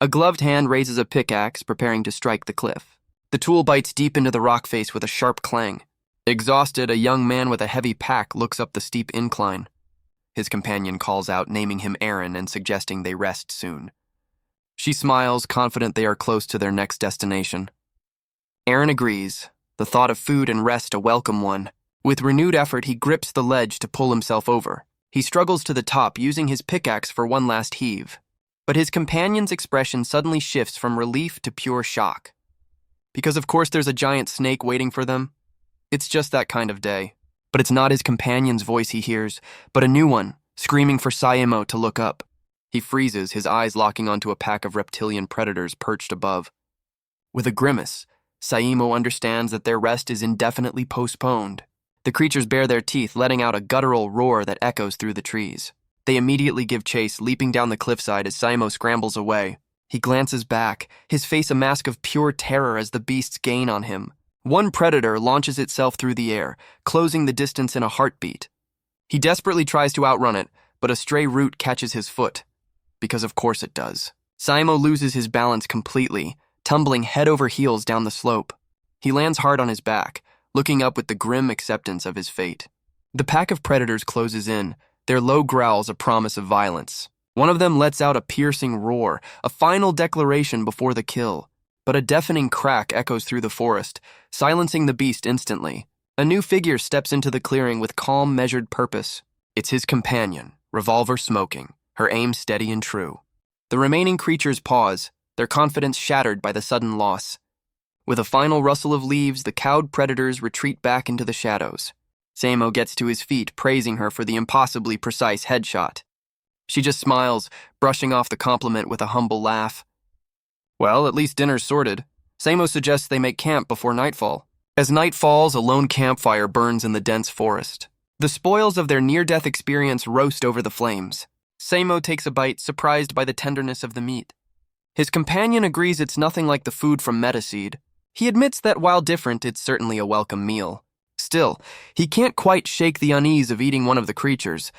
A gloved hand raises a pickaxe, preparing to strike the cliff. The tool bites deep into the rock face with a sharp clang. Exhausted, a young man with a heavy pack looks up the steep incline. His companion calls out, naming him Aaron and suggesting they rest soon. She smiles, confident they are close to their next destination. Aaron agrees, the thought of food and rest a welcome one. With renewed effort, he grips the ledge to pull himself over. He struggles to the top, using his pickaxe for one last heave. But his companion's expression suddenly shifts from relief to pure shock. Because of course there's a giant snake waiting for them. It's just that kind of day. But it's not his companion's voice he hears, but a new one, screaming for Saemo to look up. He freezes, his eyes locking onto a pack of reptilian predators perched above. With a grimace, Saemo understands that their rest is indefinitely postponed. The creatures bare their teeth, letting out a guttural roar that echoes through the trees. They immediately give chase, leaping down the cliffside as Saemo scrambles away. He glances back, his face a mask of pure terror as the beasts gain on him. One predator launches itself through the air, closing the distance in a heartbeat. He desperately tries to outrun it, but a stray root catches his foot. Because of course it does. Saemo loses his balance completely, tumbling head over heels down the slope. He lands hard on his back, looking up with the grim acceptance of his fate. The pack of predators closes in, their low growls a promise of violence. One of them lets out a piercing roar, a final declaration before the kill. But a deafening crack echoes through the forest, silencing the beast instantly. A new figure steps into the clearing with calm, measured purpose. It's his companion, revolver smoking, her aim steady and true. The remaining creatures pause, their confidence shattered by the sudden loss. With a final rustle of leaves, the cowed predators retreat back into the shadows. Saemo gets to his feet, praising her for the impossibly precise headshot. She just smiles, brushing off the compliment with a humble laugh. Well, at least dinner's sorted. Saemo suggests they make camp before nightfall. As night falls, a lone campfire burns in the dense forest. The spoils of their near-death experience roast over the flames. Saemo takes a bite, surprised by the tenderness of the meat. His companion agrees it's nothing like the food from Metaseed. He admits that while different, it's certainly a welcome meal. Still, he can't quite shake the unease of eating one of the creatures.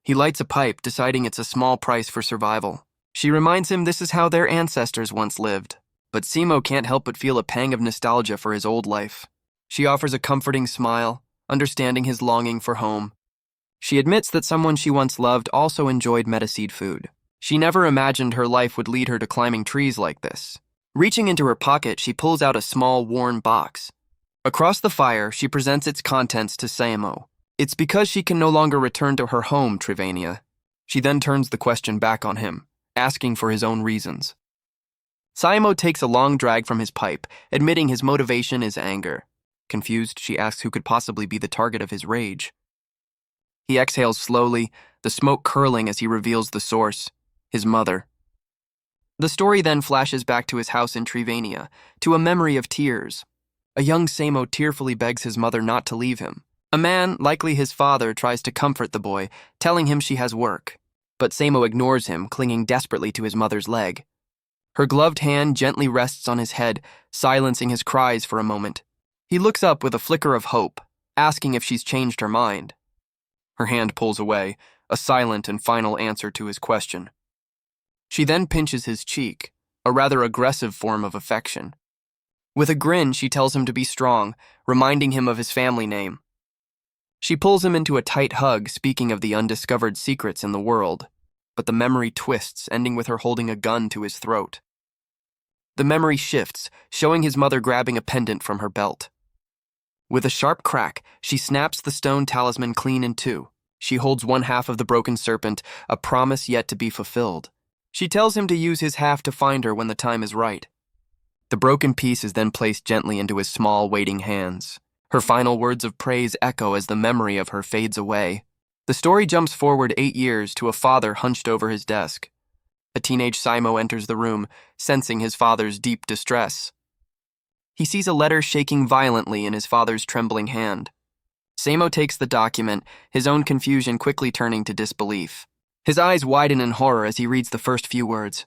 He lights a pipe, deciding it's a small price for survival. She reminds him this is how their ancestors once lived. But Saemo can't help but feel a pang of nostalgia for his old life. She offers a comforting smile, understanding his longing for home. She admits that someone she once loved also enjoyed Metaseed food. She never imagined her life would lead her to climbing trees like this. Reaching into her pocket, she pulls out a small, worn box. Across the fire, she presents its contents to Saemo. It's because she can no longer return to her home, Trivania. She then turns the question back on him, asking for his own reasons. Saemo takes a long drag from his pipe, admitting his motivation is anger. Confused, she asks who could possibly be the target of his rage. He exhales slowly, the smoke curling as he reveals the source, his mother. The story then flashes back to his house in Trivania, to a memory of tears. A young Saemo tearfully begs his mother not to leave him. A man, likely his father, tries to comfort the boy, telling him she has work. But Saemo ignores him, clinging desperately to his mother's leg. Her gloved hand gently rests on his head, silencing his cries for a moment. He looks up with a flicker of hope, asking if she's changed her mind. Her hand pulls away, a silent and final answer to his question. She then pinches his cheek, a rather aggressive form of affection. With a grin, she tells him to be strong, reminding him of his family name. She pulls him into a tight hug, speaking of the undiscovered secrets in the world, but the memory twists, ending with her holding a gun to his throat. The memory shifts, showing his mother grabbing a pendant from her belt. With a sharp crack, she snaps the stone talisman clean in two. She holds one half of the broken serpent, a promise yet to be fulfilled. She tells him to use his half to find her when the time is right. The broken piece is then placed gently into his small, waiting hands. Her final words of praise echo as the memory of her fades away. The story jumps forward 8 years to a father hunched over his desk. A teenage Saemo enters the room, sensing his father's deep distress. He sees a letter shaking violently in his father's trembling hand. Saemo takes the document, his own confusion quickly turning to disbelief. His eyes widen in horror as he reads the first few words.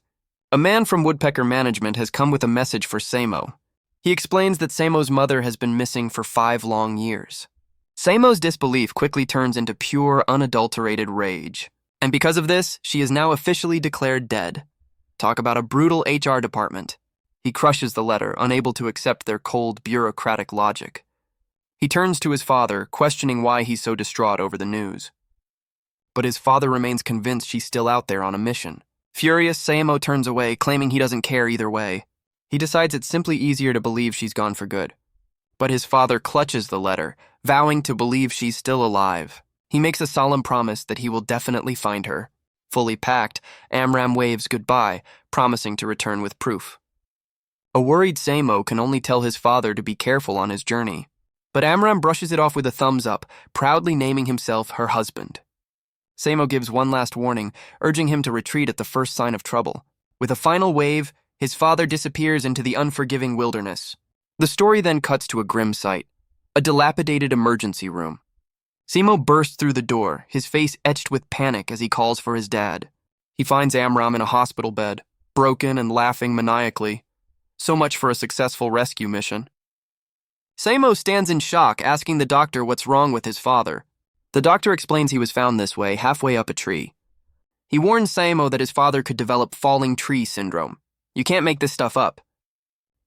A man from Woodpecker Management has come with a message for Saemo. He explains that Saemo's mother has been missing for 5 long years. Saemo's disbelief quickly turns into pure, unadulterated rage. And because of this, she is now officially declared dead. Talk about a brutal HR department. He crushes the letter, unable to accept their cold, bureaucratic logic. He turns to his father, questioning why he's so distraught over the news. But his father remains convinced she's still out there on a mission. Furious, Sayamo turns away, claiming he doesn't care either way. He decides it's simply easier to believe she's gone for good. But his father clutches the letter, vowing to believe she's still alive. He makes a solemn promise that he will definitely find her. Fully packed, Amram waves goodbye, promising to return with proof. A worried Sayamo can only tell his father to be careful on his journey. But Amram brushes it off with a thumbs up, proudly naming himself her husband. Sayamo gives one last warning, urging him to retreat at the first sign of trouble. With a final wave, his father disappears into the unforgiving wilderness. The story then cuts to a grim sight, a dilapidated emergency room. Sayamo bursts through the door, his face etched with panic as he calls for his dad. He finds Amram in a hospital bed, broken and laughing maniacally. So much for a successful rescue mission. Sayamo stands in shock, asking the doctor what's wrong with his father. The doctor explains he was found this way, halfway up a tree. He warns Sayamo that his father could develop falling tree syndrome. You can't make this stuff up.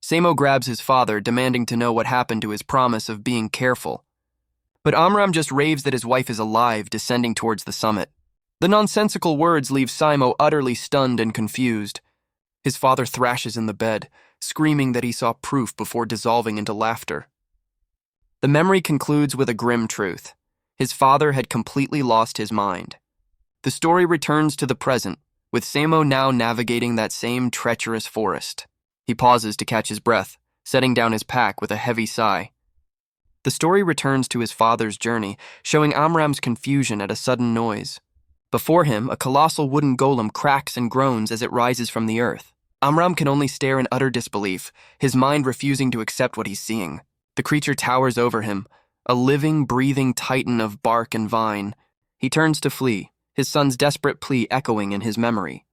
Sayamo grabs his father, demanding to know what happened to his promise of being careful. But Amram just raves that his wife is alive, descending towards the summit. The nonsensical words leave Sayamo utterly stunned and confused. His father thrashes in the bed, screaming that he saw proof before dissolving into laughter. The memory concludes with a grim truth. His father had completely lost his mind. The story returns to the present, with Sayamo now navigating that same treacherous forest. He pauses to catch his breath, setting down his pack with a heavy sigh. The story returns to his father's journey, showing Amram's confusion at a sudden noise. Before him, a colossal wooden golem cracks and groans as it rises from the earth. Amram can only stare in utter disbelief, his mind refusing to accept what he's seeing. The creature towers over him, a living, breathing titan of bark and vine. He turns to flee, his son's desperate plea echoing in his memory.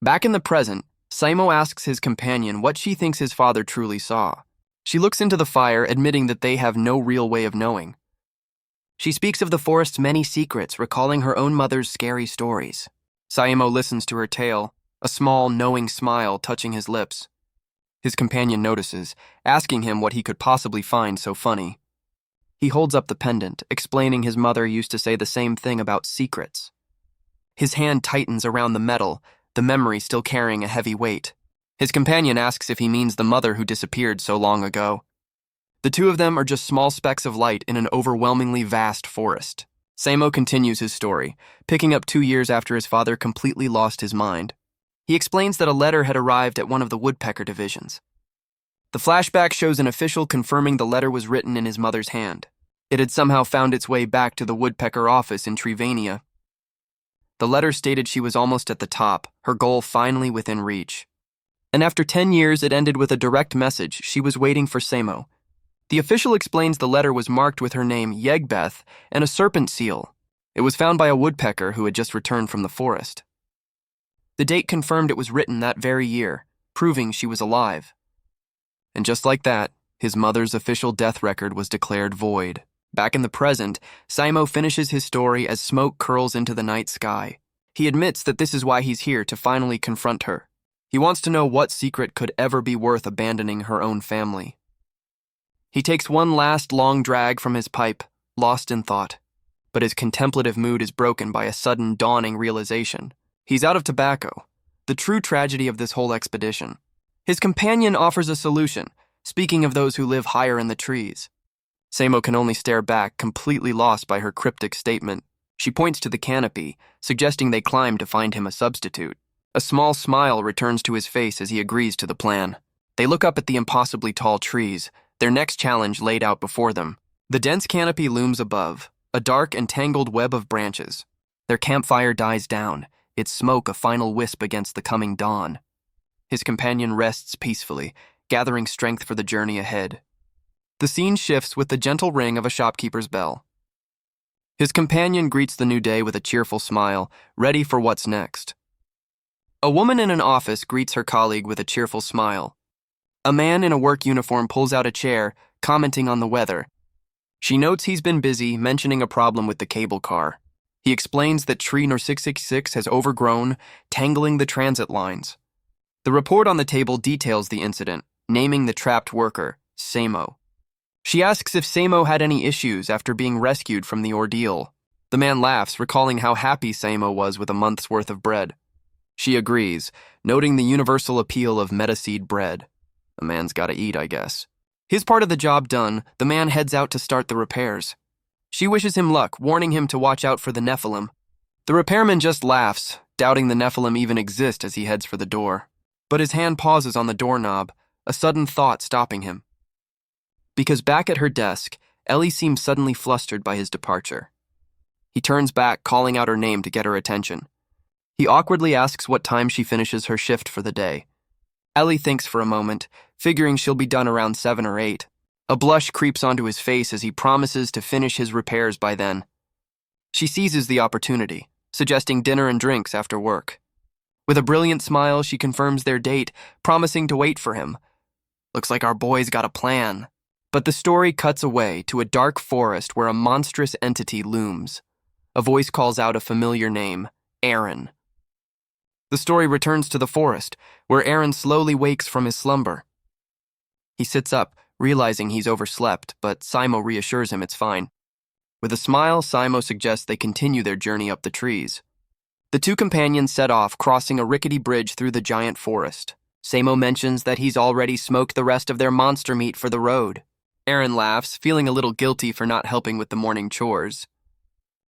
Back in the present, Sayamo asks his companion what she thinks his father truly saw. She looks into the fire, admitting that they have no real way of knowing. She speaks of the forest's many secrets, recalling her own mother's scary stories. Sayamo listens to her tale, a small, knowing smile touching his lips. His companion notices, asking him what he could possibly find so funny. He holds up the pendant, explaining his mother used to say the same thing about secrets. His hand tightens around the metal, the memory still carrying a heavy weight. His companion asks if he means the mother who disappeared so long ago. The two of them are just small specks of light in an overwhelmingly vast forest. Sayamo continues his story, picking up 2 years after his father completely lost his mind. He explains that a letter had arrived at one of the woodpecker divisions. The flashback shows an official confirming the letter was written in his mother's hand. It had somehow found its way back to the woodpecker office in Trevania. The letter stated she was almost at the top, her goal finally within reach. And after 10 years, it ended with a direct message: she was waiting for Sayamo. The official explains the letter was marked with her name, Yegbeth, and a serpent seal. It was found by a woodpecker who had just returned from the forest. The date confirmed it was written that very year, proving she was alive. And just like that, his mother's official death record was declared void. Back in the present, Sayamo finishes his story as smoke curls into the night sky. He admits that this is why he's here, to finally confront her. He wants to know what secret could ever be worth abandoning her own family. He takes one last long drag from his pipe, lost in thought. But his contemplative mood is broken by a sudden dawning realization. He's out of tobacco, the true tragedy of this whole expedition. His companion offers a solution, speaking of those who live higher in the trees. Sayamo can only stare back, completely lost by her cryptic statement. She points to the canopy, suggesting they climb to find him a substitute. A small smile returns to his face as he agrees to the plan. They look up at the impossibly tall trees, their next challenge laid out before them. The dense canopy looms above, a dark and tangled web of branches. Their campfire dies down, its smoke a final wisp against the coming dawn. His companion rests peacefully, gathering strength for the journey ahead. The scene shifts with the gentle ring of a shopkeeper's bell. His companion greets the new day with a cheerful smile, ready for what's next. A woman in an office greets her colleague with a cheerful smile. A man in a work uniform pulls out a chair, commenting on the weather. She notes he's been busy, mentioning a problem with the cable car. He explains that tree No. 666 has overgrown, tangling the transit lines. The report on the table details the incident, naming the trapped worker, Samo. She asks if Samo had any issues after being rescued from the ordeal. The man laughs, recalling how happy Samo was with a month's worth of bread. She agrees, noting the universal appeal of metaseed bread. A man's gotta eat, I guess. His part of the job done, the man heads out to start the repairs. She wishes him luck, warning him to watch out for the Nephilim. The repairman just laughs, doubting the Nephilim even exist as he heads for the door. But his hand pauses on the doorknob, a sudden thought stopping him. Because back at her desk, Ellie seems suddenly flustered by his departure. He turns back, calling out her name to get her attention. He awkwardly asks what time she finishes her shift for the day. Ellie thinks for a moment, figuring she'll be done around 7 or 8. A blush creeps onto his face as he promises to finish his repairs by then. She seizes the opportunity, suggesting dinner and drinks after work. With a brilliant smile, she confirms their date, promising to wait for him. Looks like our boy's got a plan. But the story cuts away to a dark forest where a monstrous entity looms. A voice calls out a familiar name, Aaron. The story returns to the forest, where Aaron slowly wakes from his slumber. He sits up, realizing he's overslept, but Simo reassures him it's fine. With a smile, Simo suggests they continue their journey up the trees. The two companions set off, crossing a rickety bridge through the giant forest. Samo mentions that he's already smoked the rest of their monster meat for the road. Aaron laughs, feeling a little guilty for not helping with the morning chores.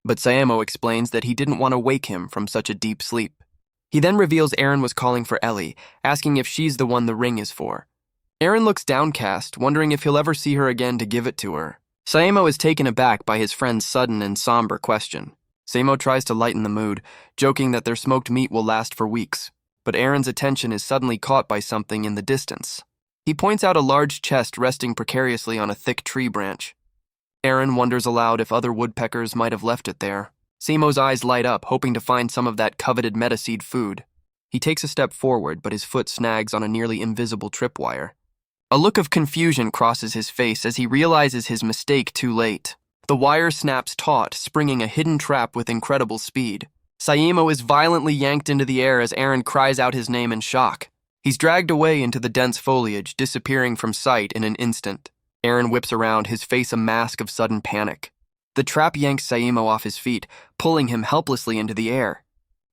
But Samo explains that he didn't want to wake him from such a deep sleep. He then reveals Aaron was calling for Ellie, asking if she's the one the ring is for. Aaron looks downcast, wondering if he'll ever see her again to give it to her. Samo is taken aback by his friend's sudden and somber question. Samo tries to lighten the mood, joking that their smoked meat will last for weeks. But Aaron's attention is suddenly caught by something in the distance. He points out a large chest resting precariously on a thick tree branch. Aaron wonders aloud if other woodpeckers might have left it there. Samo's eyes light up, hoping to find some of that coveted metaseed food. He takes a step forward, but his foot snags on a nearly invisible tripwire. A look of confusion crosses his face as he realizes his mistake too late. The wire snaps taut, springing a hidden trap with incredible speed. Saimo is violently yanked into the air as Aaron cries out his name in shock. He's dragged away into the dense foliage, disappearing from sight in an instant. Aaron whips around, his face a mask of sudden panic. The trap yanks Saimo off his feet, pulling him helplessly into the air.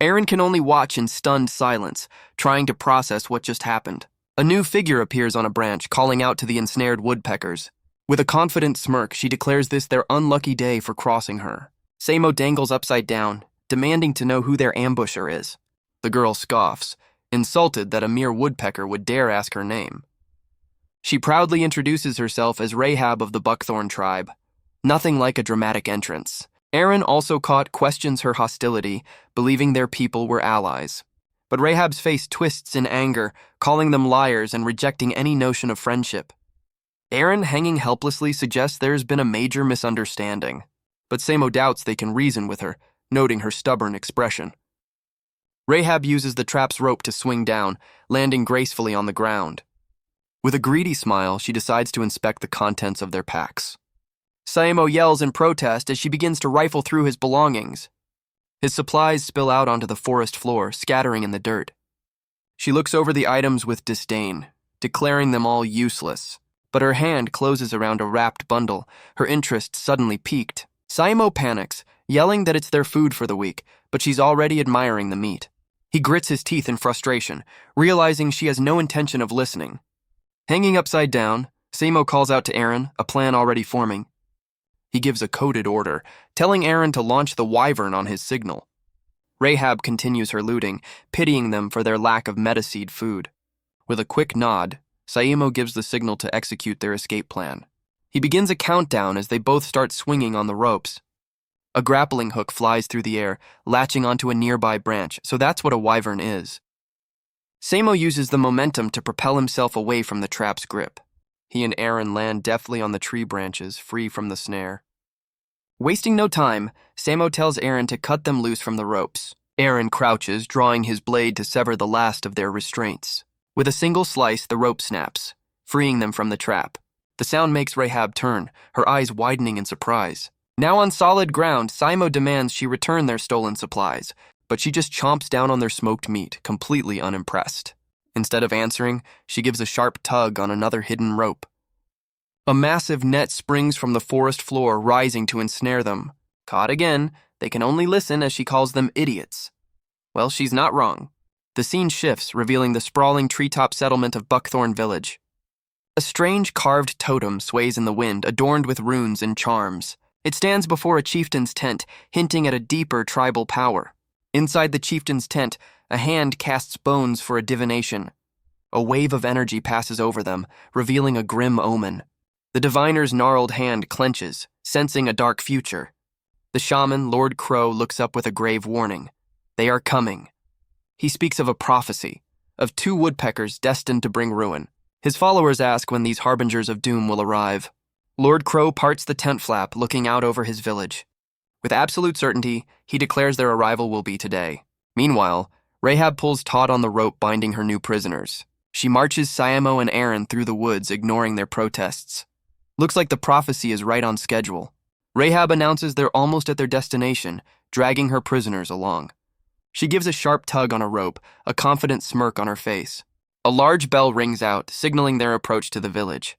Aaron can only watch in stunned silence, trying to process what just happened. A new figure appears on a branch, calling out to the ensnared woodpeckers. With a confident smirk, she declares this their unlucky day for crossing her. Samo dangles upside down, demanding to know who their ambusher is. The girl scoffs, insulted that a mere woodpecker would dare ask her name. She proudly introduces herself as Rahab of the Buckthorn tribe. Nothing like a dramatic entrance. Aaron, also caught, questions her hostility, believing their people were allies. But Rahab's face twists in anger, calling them liars and rejecting any notion of friendship. Aaron, hanging helplessly, suggests there's been a major misunderstanding. But Samo doubts they can reason with her, noting her stubborn expression. Rahab uses the trap's rope to swing down, landing gracefully on the ground. With a greedy smile, she decides to inspect the contents of their packs. Samo yells in protest as she begins to rifle through his belongings. His supplies spill out onto the forest floor, scattering in the dirt. She looks over the items with disdain, declaring them all useless. But her hand closes around a wrapped bundle, her interest suddenly piqued. Samo panics, yelling that it's their food for the week, but she's already admiring the meat. He grits his teeth in frustration, realizing she has no intention of listening. Hanging upside down, Samo calls out to Aaron, a plan already forming. He gives a coded order, telling Aaron to launch the wyvern on his signal. Rahab continues her looting, pitying them for their lack of metaseed food. With a quick nod, Saimo gives the signal to execute their escape plan. He begins a countdown as they both start swinging on the ropes. A grappling hook flies through the air, latching onto a nearby branch, so that's what a wyvern is. Samo uses the momentum to propel himself away from the trap's grip. He and Aaron land deftly on the tree branches, free from the snare. Wasting no time, Samo tells Aaron to cut them loose from the ropes. Aaron crouches, drawing his blade to sever the last of their restraints. With a single slice, the rope snaps, freeing them from the trap. The sound makes Rahab turn, her eyes widening in surprise. Now on solid ground, Samo demands she return their stolen supplies, but she just chomps down on their smoked meat, completely unimpressed. Instead of answering, she gives a sharp tug on another hidden rope. A massive net springs from the forest floor, rising to ensnare them. Caught again, they can only listen as she calls them idiots. Well, she's not wrong. The scene shifts, revealing the sprawling treetop settlement of Buckthorn Village. A strange carved totem sways in the wind, adorned with runes and charms. It stands before a chieftain's tent, hinting at a deeper tribal power. Inside the chieftain's tent, a hand casts bones for a divination. A wave of energy passes over them, revealing a grim omen. The diviner's gnarled hand clenches, sensing a dark future. The shaman, Lord Crow, looks up with a grave warning. They are coming. He speaks of a prophecy, of 2 woodpeckers destined to bring ruin. His followers ask when these harbingers of doom will arrive. Lord Crow parts the tent flap, looking out over his village. With absolute certainty, he declares their arrival will be today. Meanwhile, Rahab pulls taut on the rope binding her new prisoners. She marches Saimo and Aaron through the woods, ignoring their protests. Looks like the prophecy is right on schedule. Rahab announces they're almost at their destination, dragging her prisoners along. She gives a sharp tug on a rope, a confident smirk on her face. A large bell rings out, signaling their approach to the village.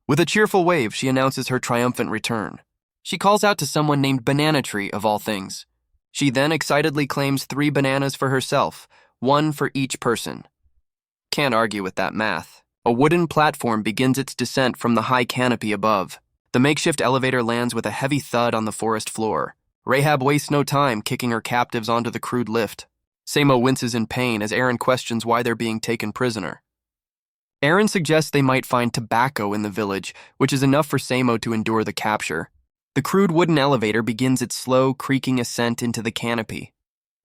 With a cheerful wave, she announces her triumphant return. She calls out to someone named Banana Tree, of all things. She then excitedly claims 3 bananas for herself, 1 for each person. Can't argue with that math. A wooden platform begins its descent from the high canopy above. The makeshift elevator lands with a heavy thud on the forest floor. Rahab wastes no time kicking her captives onto the crude lift. Saimo winces in pain as Aaron questions why they're being taken prisoner. Aaron suggests they might find tobacco in the village, which is enough for Saimo to endure the capture. The crude wooden elevator begins its slow, creaking ascent into the canopy.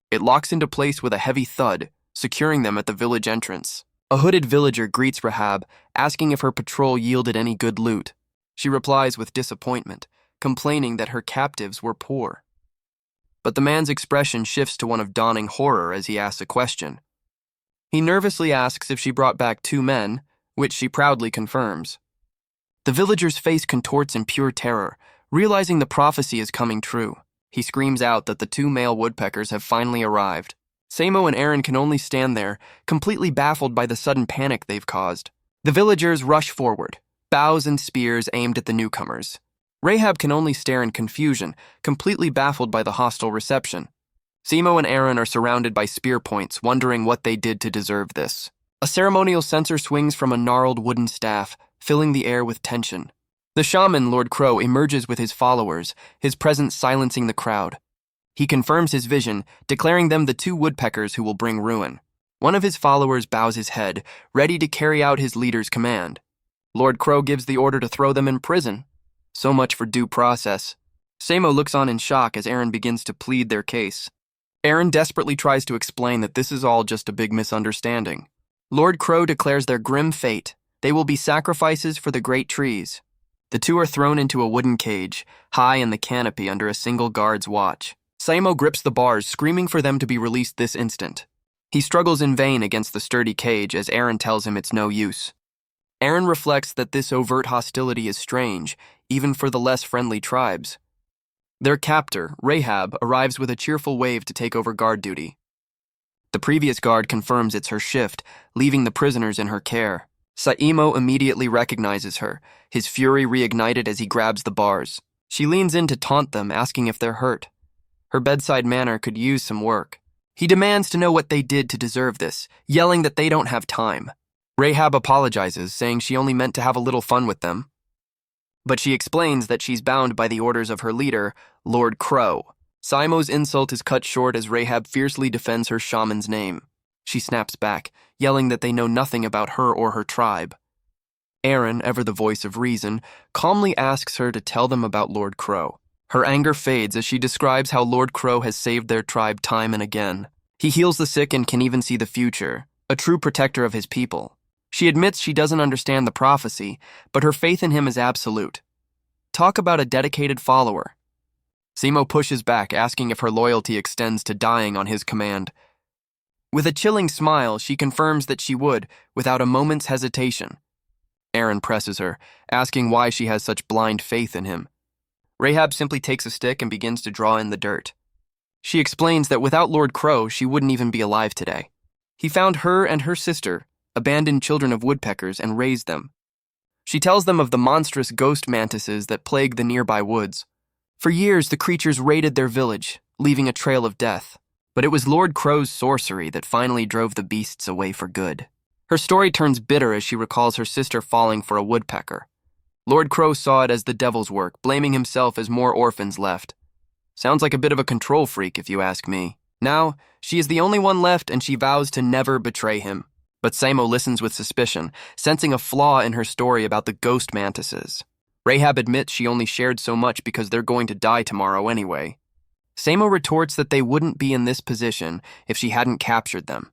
It locks into place with a heavy thud, securing them at the village entrance. A hooded villager greets Rahab, asking if her patrol yielded any good loot. She replies with disappointment, complaining that her captives were poor. But the man's expression shifts to one of dawning horror as he asks a question. He nervously asks if she brought back 2 men, which she proudly confirms. The villager's face contorts in pure terror, realizing the prophecy is coming true. He screams out that the 2 male woodpeckers have finally arrived. Saimo and Aaron can only stand there, completely baffled by the sudden panic they've caused. The villagers rush forward, bows and spears aimed at the newcomers. Rahab can only stare in confusion, completely baffled by the hostile reception. Saimo and Aaron are surrounded by spear points, wondering what they did to deserve this. A ceremonial censer swings from a gnarled wooden staff, filling the air with tension. The shaman, Lord Crow, emerges with his followers, his presence silencing the crowd. He confirms his vision, declaring them the 2 woodpeckers who will bring ruin. One of his followers bows his head, ready to carry out his leader's command. Lord Crow gives the order to throw them in prison. So much for due process. Saimo looks on in shock as Aaron begins to plead their case. Aaron desperately tries to explain that this is all just a big misunderstanding. Lord Crow declares their grim fate. They will be sacrifices for the great trees. The 2 are thrown into a wooden cage, high in the canopy under a single guard's watch. Saimo grips the bars, screaming for them to be released this instant. He struggles in vain against the sturdy cage as Aaron tells him it's no use. Aaron reflects that this overt hostility is strange, even for the less friendly tribes. Their captor, Rahab, arrives with a cheerful wave to take over guard duty. The previous guard confirms it's her shift, leaving the prisoners in her care. Saimo immediately recognizes her, his fury reignited as he grabs the bars. She leans in to taunt them, asking if they're hurt. Her bedside manner could use some work. He demands to know what they did to deserve this, yelling that they don't have time. Rahab apologizes, saying she only meant to have a little fun with them. But she explains that she's bound by the orders of her leader, Lord Crow. Saimo's insult is cut short as Rahab fiercely defends her shaman's name. She snaps back, yelling that they know nothing about her or her tribe. Aaron, ever the voice of reason, calmly asks her to tell them about Lord Crow. Her anger fades as she describes how Lord Crow has saved their tribe time and again. He heals the sick and can even see the future, a true protector of his people. She admits she doesn't understand the prophecy, but her faith in him is absolute. Talk about a dedicated follower. Saimo pushes back, asking if her loyalty extends to dying on his command. With a chilling smile, she confirms that she would, without a moment's hesitation. Aaron presses her, asking why she has such blind faith in him. Rahab simply takes a stick and begins to draw in the dirt. She explains that without Lord Crow, she wouldn't even be alive today. He found her and her sister, abandoned children of woodpeckers, and raised them. She tells them of the monstrous ghost mantises that plague the nearby woods. For years, the creatures raided their village, leaving a trail of death. But it was Lord Crow's sorcery that finally drove the beasts away for good. Her story turns bitter as she recalls her sister falling for a woodpecker. Lord Crow saw it as the devil's work, blaming himself as more orphans left. Sounds like a bit of a control freak, if you ask me. Now, she is the only one left, and she vows to never betray him. But Samo listens with suspicion, sensing a flaw in her story about the ghost mantises. Rahab admits she only shared so much because they're going to die tomorrow anyway. Samo retorts that they wouldn't be in this position if she hadn't captured them.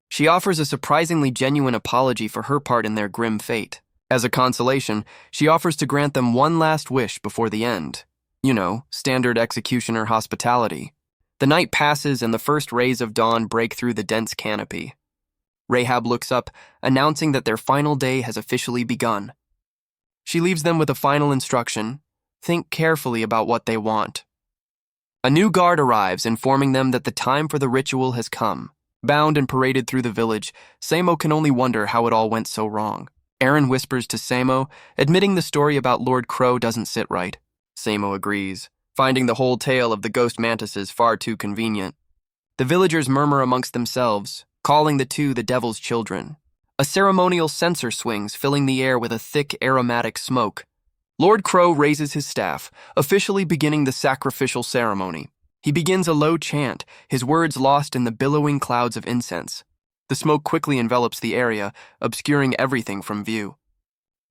She offers a surprisingly genuine apology for her part in their grim fate. As a consolation, she offers to grant them one last wish before the end. You know, standard executioner hospitality. The night passes and the first rays of dawn break through the dense canopy. Rahab looks up, announcing that their final day has officially begun. She leaves them with a final instruction: think carefully about what they want. A new guard arrives, informing them that the time for the ritual has come. Bound and paraded through the village, Samo can only wonder how it all went so wrong. Aaron whispers to Samo, admitting the story about Lord Crow doesn't sit right. Samo agrees, finding the whole tale of the ghost mantises far too convenient. The villagers murmur amongst themselves, calling the two the devil's children. A ceremonial censer swings, filling the air with a thick, aromatic smoke. Lord Crow raises his staff, officially beginning the sacrificial ceremony. He begins a low chant, his words lost in the billowing clouds of incense. The smoke quickly envelops the area, obscuring everything from view.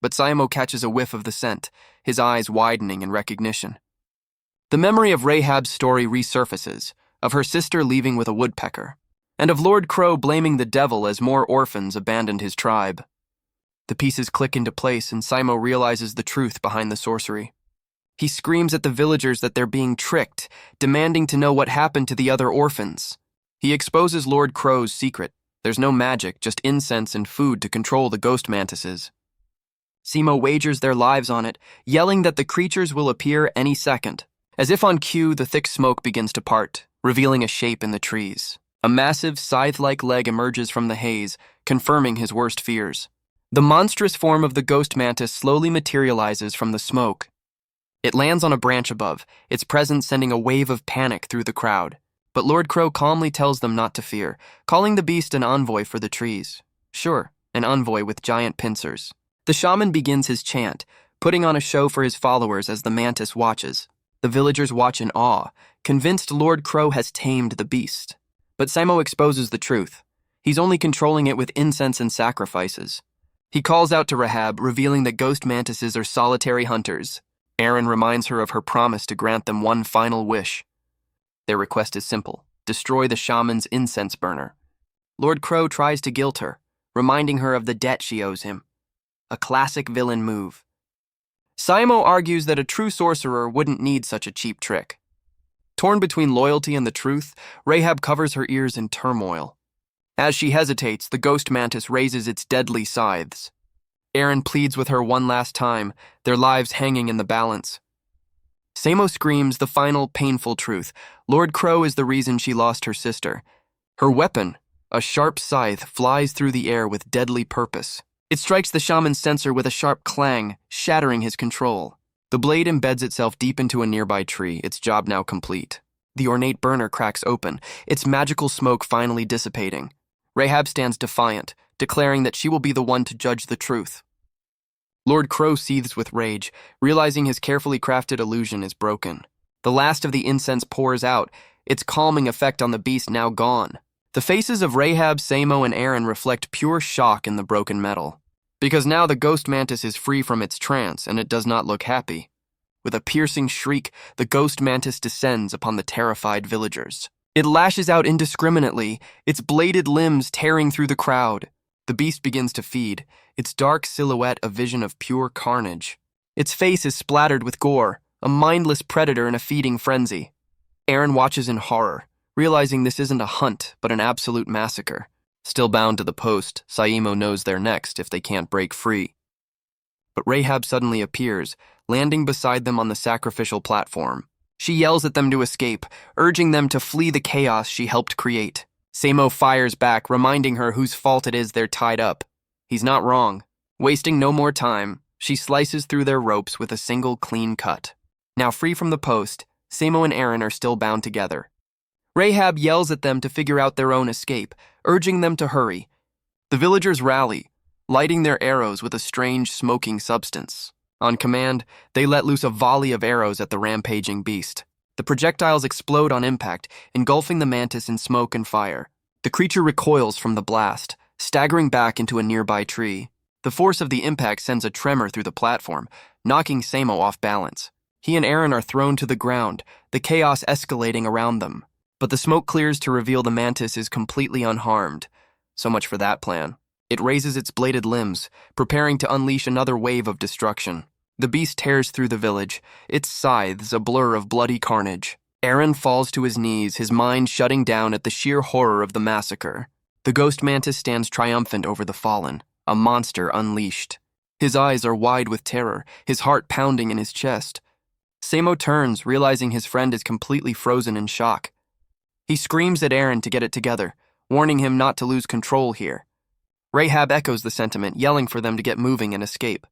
But Samo catches a whiff of the scent, his eyes widening in recognition. The memory of Rahab's story resurfaces, of her sister leaving with a woodpecker, and of Lord Crow blaming the devil as more orphans abandoned his tribe. The pieces click into place, and Samo realizes the truth behind the sorcery. He screams at the villagers that they're being tricked, demanding to know what happened to the other orphans. He exposes Lord Crow's secret. There's no magic, just incense and food to control the ghost mantises. Samo wagers their lives on it, yelling that the creatures will appear any second. As if on cue, the thick smoke begins to part, revealing a shape in the trees. A massive, scythe-like leg emerges from the haze, confirming his worst fears. The monstrous form of the ghost mantis slowly materializes from the smoke. It lands on a branch above, its presence sending a wave of panic through the crowd. But Lord Crow calmly tells them not to fear, calling the beast an envoy for the trees. Sure, an envoy with giant pincers. The shaman begins his chant, putting on a show for his followers as the mantis watches. The villagers watch in awe, convinced Lord Crow has tamed the beast. But Samo exposes the truth. He's only controlling it with incense and sacrifices. He calls out to Rahab, revealing that ghost mantises are solitary hunters. Aaron reminds her of her promise to grant them one final wish. Their request is simple: destroy the shaman's incense burner. Lord Crow tries to guilt her, reminding her of the debt she owes him. A classic villain move. Samo argues that a true sorcerer wouldn't need such a cheap trick. Torn between loyalty and the truth, Rahab covers her ears in turmoil. As she hesitates, the ghost mantis raises its deadly scythes. Aaron pleads with her one last time, their lives hanging in the balance. Samo screams the final, painful truth. Lord Crow is the reason she lost her sister. Her weapon, a sharp scythe, flies through the air with deadly purpose. It strikes the shaman's censer with a sharp clang, shattering his control. The blade embeds itself deep into a nearby tree, its job now complete. The ornate burner cracks open, its magical smoke finally dissipating. Rahab stands defiant, declaring that she will be the one to judge the truth. Lord Crow seethes with rage, realizing his carefully crafted illusion is broken. The last of the incense pours out, its calming effect on the beast now gone. The faces of Rahab, Samo, and Aaron reflect pure shock in the broken metal. Because now the ghost mantis is free from its trance, and it does not look happy. With a piercing shriek, the ghost mantis descends upon the terrified villagers. It lashes out indiscriminately, its bladed limbs tearing through the crowd. The beast begins to feed, its dark silhouette a vision of pure carnage. Its face is splattered with gore, a mindless predator in a feeding frenzy. Aaron watches in horror, realizing this isn't a hunt, but an absolute massacre. Still bound to the post, Saimo knows they're next if they can't break free. But Rahab suddenly appears, landing beside them on the sacrificial platform. She yells at them to escape, urging them to flee the chaos she helped create. Samo fires back, reminding her whose fault it is they're tied up. He's not wrong. Wasting no more time, she slices through their ropes with a single clean cut. Now free from the post, Samo and Aaron are still bound together. Rahab yells at them to figure out their own escape, urging them to hurry. The villagers rally, lighting their arrows with a strange smoking substance. On command, they let loose a volley of arrows at the rampaging beast. The projectiles explode on impact, engulfing the mantis in smoke and fire. The creature recoils from the blast, staggering back into a nearby tree. The force of the impact sends a tremor through the platform, knocking Samo off balance. He and Aaron are thrown to the ground, the chaos escalating around them. But the smoke clears to reveal the mantis is completely unharmed. So much for that plan. It raises its bladed limbs, preparing to unleash another wave of destruction. The beast tears through the village, its scythes a blur of bloody carnage. Aaron falls to his knees, his mind shutting down at the sheer horror of the massacre. The ghost mantis stands triumphant over the fallen, a monster unleashed. His eyes are wide with terror, his heart pounding in his chest. Samo turns, realizing his friend is completely frozen in shock. He screams at Aaron to get it together, warning him not to lose control here. Rahab echoes the sentiment, yelling for them to get moving and escape.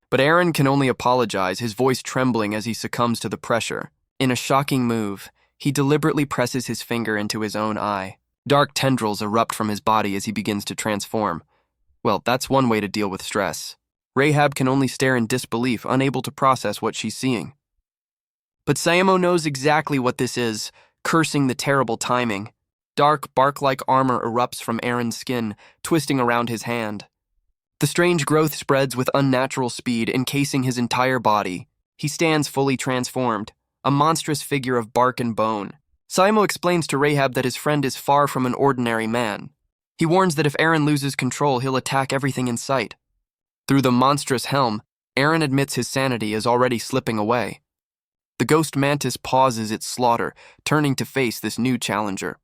But Aaron can only apologize, his voice trembling as he succumbs to the pressure. In a shocking move, he deliberately presses his finger into his own eye. Dark tendrils erupt from his body as he begins to transform. Well, that's one way to deal with stress. Rahab can only stare in disbelief, unable to process what she's seeing. But Samo knows exactly what this is, cursing the terrible timing. Dark, bark-like armor erupts from Aaron's skin, twisting around his hand. The strange growth spreads with unnatural speed, encasing his entire body. He stands fully transformed, a monstrous figure of bark and bone. Samo explains to Rahab that his friend is far from an ordinary man. He warns that if Aaron loses control, he'll attack everything in sight. Through the monstrous helm, Aaron admits his sanity is already slipping away. The ghost mantis pauses its slaughter, turning to face this new challenger.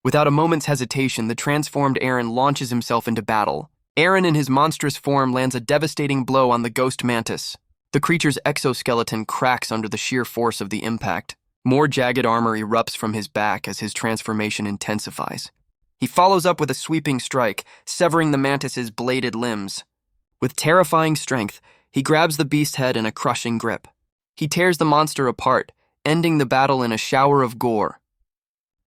Without a moment's hesitation, the transformed Aaron launches himself into battle. Aaron in his monstrous form lands a devastating blow on the ghost mantis. The creature's exoskeleton cracks under the sheer force of the impact. More jagged armor erupts from his back as his transformation intensifies. He follows up with a sweeping strike, severing the mantis's bladed limbs. With terrifying strength, he grabs the beast's head in a crushing grip. He tears the monster apart, ending the battle in a shower of gore.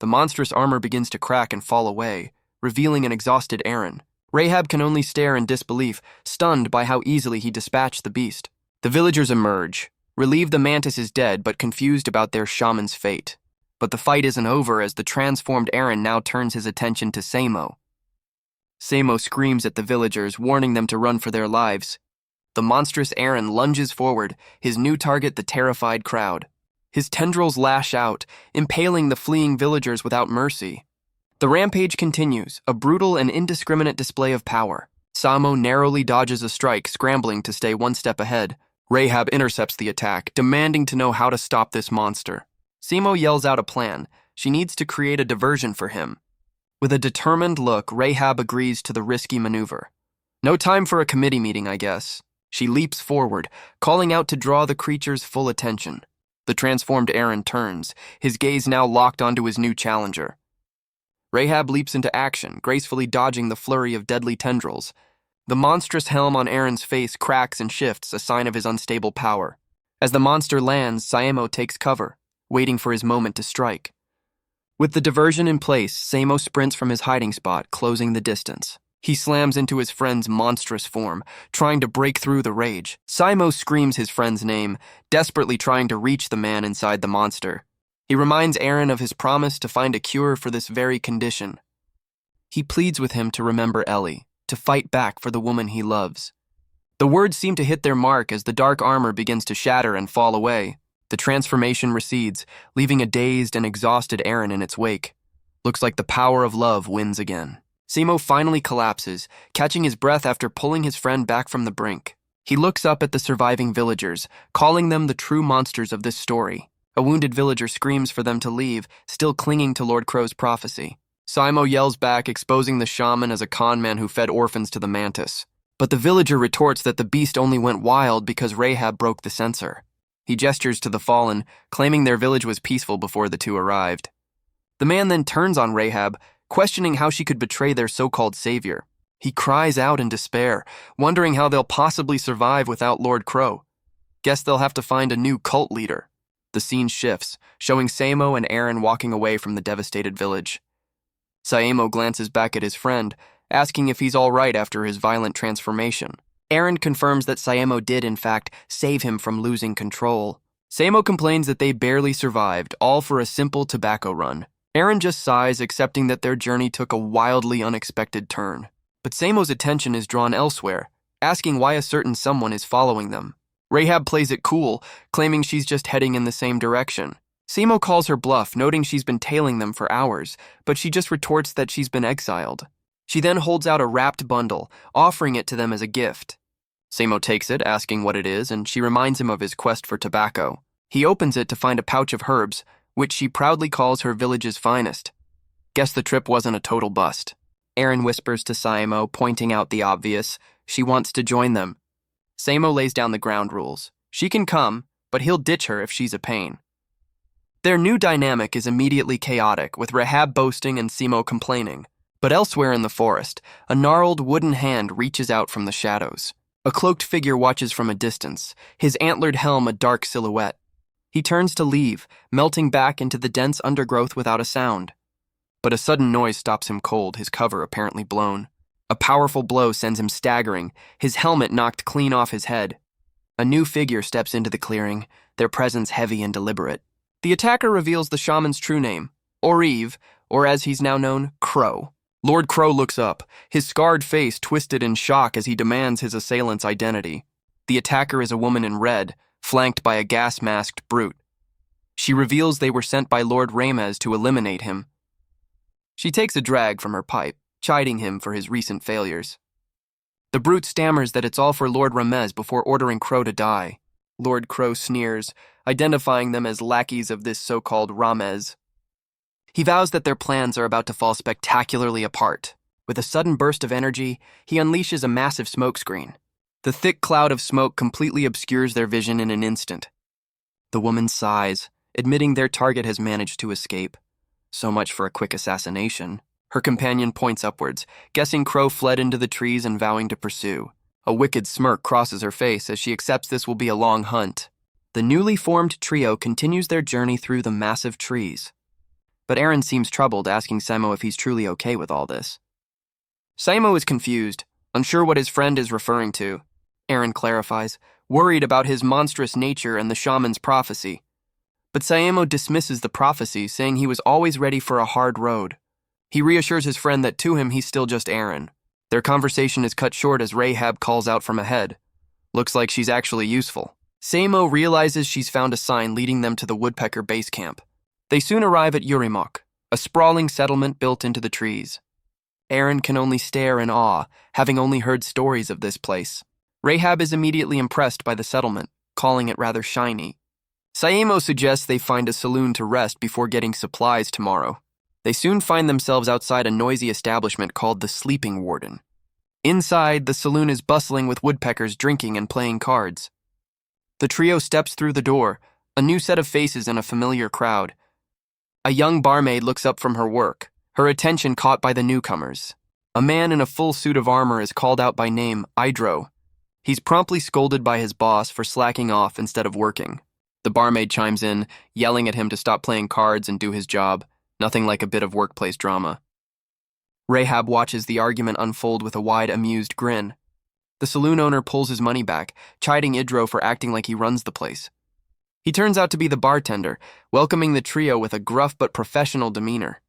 The monstrous armor begins to crack and fall away, revealing an exhausted Aaron. Rahab can only stare in disbelief, stunned by how easily he dispatched the beast. The villagers emerge, relieved the mantis is dead but confused about their shaman's fate. But the fight isn't over as the transformed Aaron now turns his attention to Samo. Samo screams at the villagers, warning them to run for their lives. The monstrous Aaron lunges forward, his new target the terrified crowd. His tendrils lash out, impaling the fleeing villagers without mercy. The rampage continues, a brutal and indiscriminate display of power. Samo narrowly dodges a strike, scrambling to stay one step ahead. Rahab intercepts the attack, demanding to know how to stop this monster. Samo yells out a plan. She needs to create a diversion for him. With a determined look, Rahab agrees to the risky maneuver. No time for a committee meeting, I guess. She leaps forward, calling out to draw the creature's full attention. The transformed Aaron turns, his gaze now locked onto his new challenger. Rahab leaps into action, gracefully dodging the flurry of deadly tendrils. The monstrous helm on Aaron's face cracks and shifts, a sign of his unstable power. As the monster lands, Samo takes cover, waiting for his moment to strike. With the diversion in place, Samo sprints from his hiding spot, closing the distance. He slams into his friend's monstrous form, trying to break through the rage. Samo screams his friend's name, desperately trying to reach the man inside the monster. He reminds Aaron of his promise to find a cure for this very condition. He pleads with him to remember Ellie, to fight back for the woman he loves. The words seem to hit their mark as the dark armor begins to shatter and fall away. The transformation recedes, leaving a dazed and exhausted Aaron in its wake. Looks like the power of love wins again. Samo finally collapses, catching his breath after pulling his friend back from the brink. He looks up at the surviving villagers, calling them the true monsters of this story. A wounded villager screams for them to leave, still clinging to Lord Crow's prophecy. Samo yells back, exposing the shaman as a con man who fed orphans to the mantis. But the villager retorts that the beast only went wild because Rahab broke the censor. He gestures to the fallen, claiming their village was peaceful before the two arrived. The man then turns on Rahab, questioning how she could betray their so-called savior. He cries out in despair, wondering how they'll possibly survive without Lord Crow. Guess they'll have to find a new cult leader. The scene shifts, showing Saemo and Eren walking away from the devastated village. Saemo glances back at his friend, asking if he's all right after his violent transformation. Eren confirms that Saemo did, in fact, save him from losing control. Saemo complains that they barely survived, all for a simple tobacco run. Eren just sighs, accepting that their journey took a wildly unexpected turn. But Saemo's attention is drawn elsewhere, asking why a certain someone is following them. Rahab plays it cool, claiming she's just heading in the same direction. Saemo calls her bluff, noting she's been tailing them for hours, but she just retorts that she's been exiled. She then holds out a wrapped bundle, offering it to them as a gift. Saemo takes it, asking what it is, and she reminds him of his quest for tobacco. He opens it to find a pouch of herbs, which she proudly calls her village's finest. Guess the trip wasn't a total bust. Eren whispers to Saemo, pointing out the obvious. She wants to join them. Saemo lays down the ground rules. She can come, but he'll ditch her if she's a pain. Their new dynamic is immediately chaotic, with Rahab boasting and Saemo complaining. But elsewhere in the forest, a gnarled wooden hand reaches out from the shadows. A cloaked figure watches from a distance, his antlered helm a dark silhouette. He turns to leave, melting back into the dense undergrowth without a sound. But a sudden noise stops him cold, his cover apparently blown. A powerful blow sends him staggering, his helmet knocked clean off his head. A new figure steps into the clearing, their presence heavy and deliberate. The attacker reveals the shaman's true name, Orive, or as he's now known, Crow. Lord Crow looks up, his scarred face twisted in shock as he demands his assailant's identity. The attacker is a woman in red, flanked by a gas-masked brute. She reveals they were sent by Lord Ramez to eliminate him. She takes a drag from her pipe, chiding him for his recent failures. The brute stammers that it's all for Lord Ramez before ordering Crow to die. Lord Crow sneers, identifying them as lackeys of this so-called Ramez. He vows that their plans are about to fall spectacularly apart. With a sudden burst of energy, he unleashes a massive smokescreen. The thick cloud of smoke completely obscures their vision in an instant. The woman sighs, admitting their target has managed to escape. So much for a quick assassination. Her companion points upwards, guessing Crow fled into the trees and vowing to pursue. A wicked smirk crosses her face as she accepts this will be a long hunt. The newly formed trio continues their journey through the massive trees. But Eren seems troubled, asking Saemo if he's truly okay with all this. Saemo is confused, unsure what his friend is referring to. Eren clarifies, worried about his monstrous nature and the shaman's prophecy. But Saemo dismisses the prophecy, saying he was always ready for a hard road. He reassures his friend that to him he's still just Eren. Their conversation is cut short as Rahab calls out from ahead. Looks like she's actually useful. Saemo realizes she's found a sign leading them to the woodpecker base camp. They soon arrive at Yurimok, a sprawling settlement built into the trees. Eren can only stare in awe, having only heard stories of this place. Rahab is immediately impressed by the settlement, calling it rather shiny. Saemo suggests they find a saloon to rest before getting supplies tomorrow. They soon find themselves outside a noisy establishment called the Sleeping Warden. Inside, the saloon is bustling with woodpeckers drinking and playing cards. The trio steps through the door, a new set of faces in a familiar crowd. A young barmaid looks up from her work, her attention caught by the newcomers. A man in a full suit of armor is called out by name, Idro. He's promptly scolded by his boss for slacking off instead of working. The barmaid chimes in, yelling at him to stop playing cards and do his job. Nothing like a bit of workplace drama. Rahab watches the argument unfold with a wide, amused grin. The saloon owner pulls his money back, chiding Idro for acting like he runs the place. He turns out to be the bartender, welcoming the trio with a gruff but professional demeanor.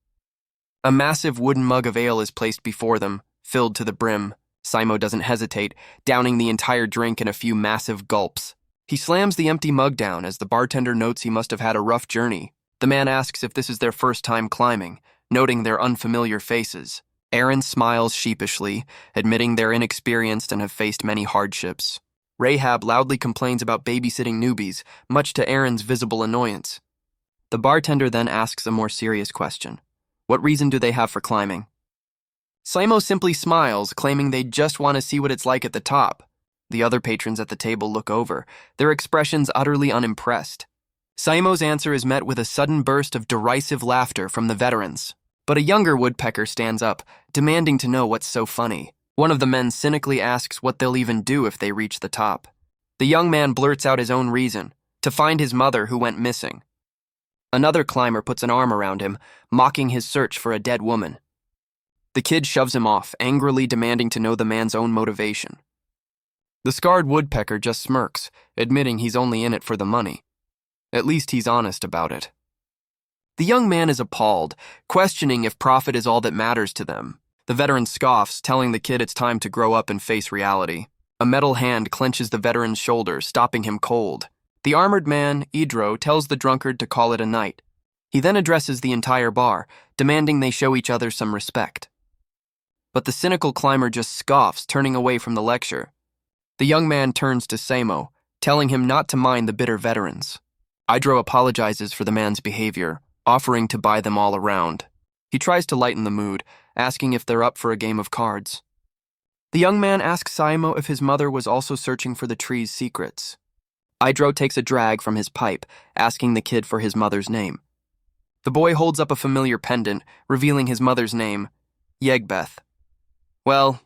A massive wooden mug of ale is placed before them, filled to the brim. Saemo doesn't hesitate, downing the entire drink in a few massive gulps. He slams the empty mug down as the bartender notes he must have had a rough journey. The man asks if this is their first time climbing, noting their unfamiliar faces. Eren smiles sheepishly, admitting they're inexperienced and have faced many hardships. Rahab loudly complains about babysitting newbies, much to Eren's visible annoyance. The bartender then asks a more serious question. What reason do they have for climbing? Saemo simply smiles, claiming they just want to see what it's like at the top. The other patrons at the table look over, their expressions utterly unimpressed. Saemo's answer is met with a sudden burst of derisive laughter from the veterans. But a younger woodpecker stands up, demanding to know what's so funny. One of the men cynically asks what they'll even do if they reach the top. The young man blurts out his own reason: to find his mother who went missing. Another climber puts an arm around him, mocking his search for a dead woman. The kid shoves him off, angrily demanding to know the man's own motivation. The scarred woodpecker just smirks, admitting he's only in it for the money. At least he's honest about it. The young man is appalled, questioning if profit is all that matters to them. The veteran scoffs, telling the kid it's time to grow up and face reality. A metal hand clenches the veteran's shoulder, stopping him cold. The armored man, Idro, tells the drunkard to call it a night. He then addresses the entire bar, demanding they show each other some respect. But the cynical climber just scoffs, turning away from the lecture. The young man turns to Samo, telling him not to mind the bitter veterans. Idro apologizes for the man's behavior, offering to buy them all around. He tries to lighten the mood, asking if they're up for a game of cards. The young man asks Samo if his mother was also searching for the tree's secrets. Idro takes a drag from his pipe, asking the kid for his mother's name. The boy holds up a familiar pendant, revealing his mother's name, Yegbeth. Well,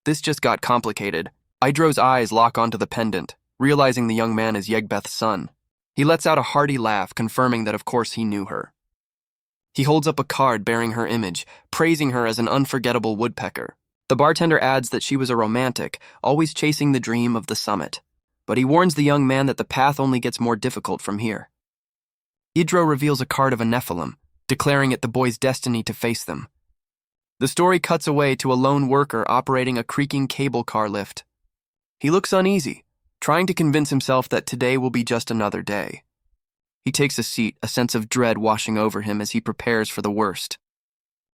this just got complicated. Idro's eyes lock onto the pendant, realizing the young man is Yegbeth's son. He lets out a hearty laugh, confirming that of course he knew her. He holds up a card bearing her image, praising her as an unforgettable woodpecker. The bartender adds that she was a romantic, always chasing the dream of the summit. But he warns the young man that the path only gets more difficult from here. Idro reveals a card of a Nephilim, declaring it the boy's destiny to face them. The story cuts away to a lone worker operating a creaking cable car lift. He looks uneasy, trying to convince himself that today will be just another day. He takes a seat, a sense of dread washing over him as he prepares for the worst.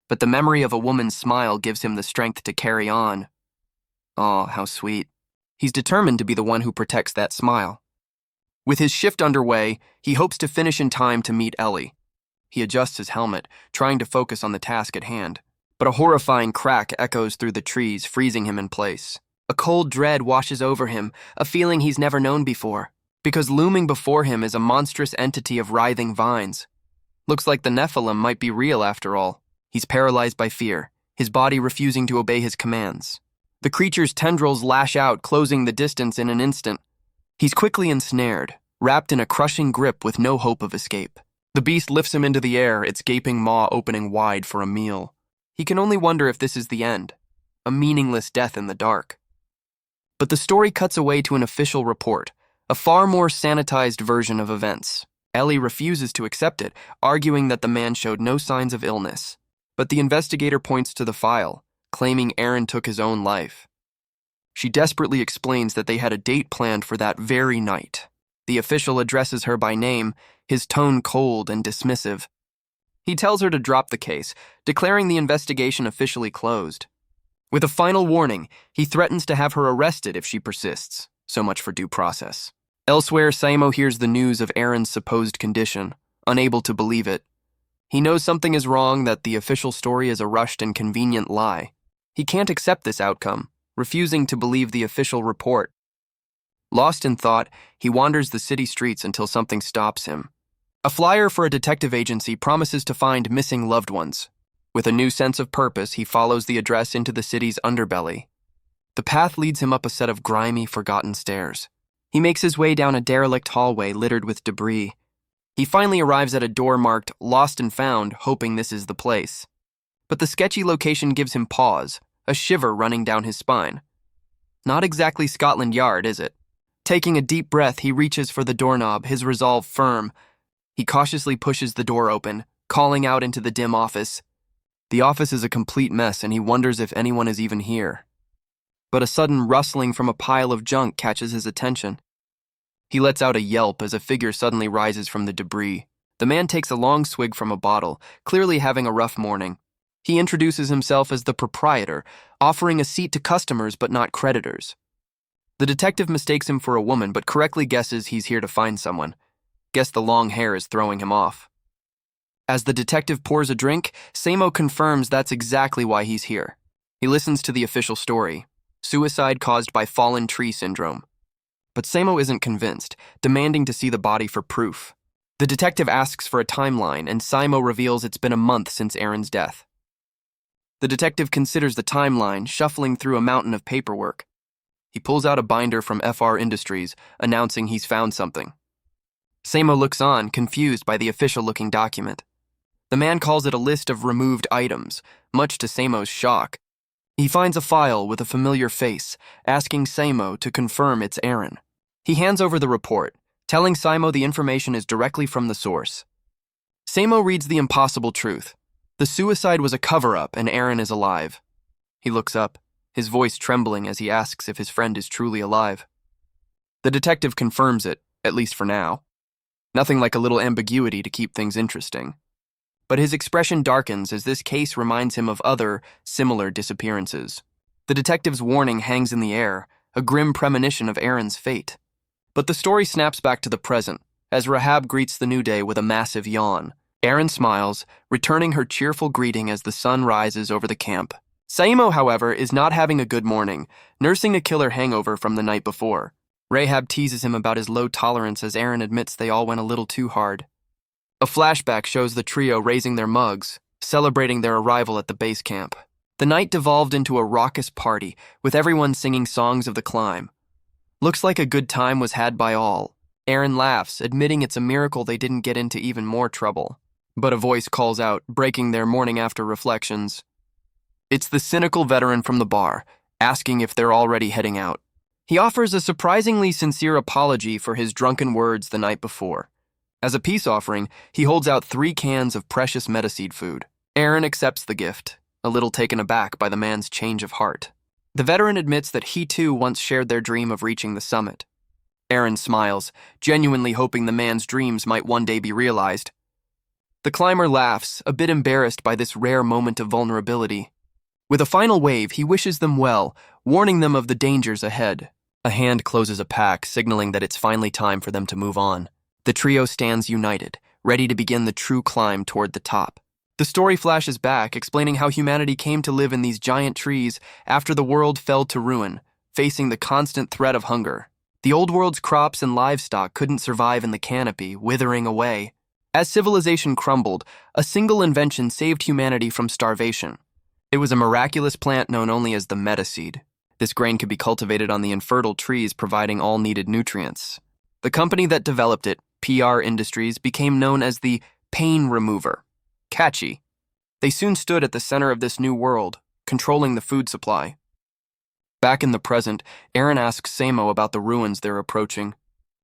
But the memory of a woman's smile gives him the strength to carry on. Oh, how sweet. He's determined to be the one who protects that smile. With his shift underway, he hopes to finish in time to meet Ellie. He adjusts his helmet, trying to focus on the task at hand. But a horrifying crack echoes through the trees, freezing him in place. A cold dread washes over him, a feeling he's never known before, because looming before him is a monstrous entity of writhing vines. Looks like the Nephilim might be real after all. He's paralyzed by fear, his body refusing to obey his commands. The creature's tendrils lash out, closing the distance in an instant. He's quickly ensnared, wrapped in a crushing grip with no hope of escape. The beast lifts him into the air, its gaping maw opening wide for a meal. He can only wonder if this is the end, a meaningless death in the dark. But the story cuts away to an official report, a far more sanitized version of events. Ellie refuses to accept it, arguing that the man showed no signs of illness. But the investigator points to the file, claiming Aaron took his own life. She desperately explains that they had a date planned for that very night. The official addresses her by name, his tone cold and dismissive. He tells her to drop the case, declaring the investigation officially closed. With a final warning, he threatens to have her arrested if she persists. So much for due process. Elsewhere, Samo hears the news of Aaron's supposed condition, unable to believe it. He knows something is wrong, that the official story is a rushed and convenient lie. He can't accept this outcome, refusing to believe the official report. Lost in thought, he wanders the city streets until something stops him. A flyer for a detective agency promises to find missing loved ones. With a new sense of purpose, he follows the address into the city's underbelly. The path leads him up a set of grimy, forgotten stairs. He makes his way down a derelict hallway littered with debris. He finally arrives at a door marked "Lost and Found," hoping this is the place. But the sketchy location gives him pause, a shiver running down his spine. Not exactly Scotland Yard, is it? Taking a deep breath, he reaches for the doorknob, his resolve firm. He cautiously pushes the door open, calling out into the dim office. The office is a complete mess, and he wonders if anyone is even here. But a sudden rustling from a pile of junk catches his attention. He lets out a yelp as a figure suddenly rises from the debris. The man takes a long swig from a bottle, clearly having a rough morning. He introduces himself as the proprietor, offering a seat to customers but not creditors. The detective mistakes him for a woman but correctly guesses he's here to find someone. Guess the long hair is throwing him off. As the detective pours a drink, Samo confirms that's exactly why he's here. He listens to the official story: suicide caused by fallen tree syndrome. But Samo isn't convinced, demanding to see the body for proof. The detective asks for a timeline, and Simo reveals it's been a month since Aaron's death. The detective considers the timeline, shuffling through a mountain of paperwork. He pulls out a binder from FR Industries, announcing he's found something. Simo looks on, confused by the official-looking document. The man calls it a list of removed items, much to Simo's shock. He finds a file with a familiar face, asking Simo to confirm it's Aaron. He hands over the report, telling Simo the information is directly from the source. Simo reads the impossible truth. The suicide was a cover-up and Aaron is alive. He looks up, his voice trembling as he asks if his friend is truly alive. The detective confirms it, at least for now. Nothing like a little ambiguity to keep things interesting. But his expression darkens as this case reminds him of other, similar disappearances. The detective's warning hangs in the air, a grim premonition of Aaron's fate. But the story snaps back to the present, as Rahab greets the new day with a massive yawn. Aaron smiles, returning her cheerful greeting as the sun rises over the camp. Simo, however, is not having a good morning, nursing a killer hangover from the night before. Rahab teases him about his low tolerance as Aaron admits they all went a little too hard. A flashback shows the trio raising their mugs, celebrating their arrival at the base camp. The night devolved into a raucous party, with everyone singing songs of the climb. Looks like a good time was had by all. Aaron laughs, admitting it's a miracle they didn't get into even more trouble. But a voice calls out, breaking their morning-after reflections. It's the cynical veteran from the bar, asking if they're already heading out. He offers a surprisingly sincere apology for his drunken words the night before. As a peace offering, he holds out 3 cans of precious metaseed food. Aaron accepts the gift, a little taken aback by the man's change of heart. The veteran admits that he too once shared their dream of reaching the summit. Aaron smiles, genuinely hoping the man's dreams might one day be realized. The climber laughs, a bit embarrassed by this rare moment of vulnerability. With a final wave, he wishes them well, warning them of the dangers ahead. A hand closes a pack, signaling that it's finally time for them to move on. The trio stands united, ready to begin the true climb toward the top. The story flashes back, explaining how humanity came to live in these giant trees after the world fell to ruin, facing the constant threat of hunger. The old world's crops and livestock couldn't survive in the canopy, withering away. As civilization crumbled, a single invention saved humanity from starvation. It was a miraculous plant known only as the metaseed. This grain could be cultivated on the infertile trees, providing all needed nutrients. The company that developed it, PR Industries, became known as the pain remover. Catchy. They soon stood at the center of this new world, controlling the food supply. Back in the present, Aaron asks Simo about the ruins they're approaching.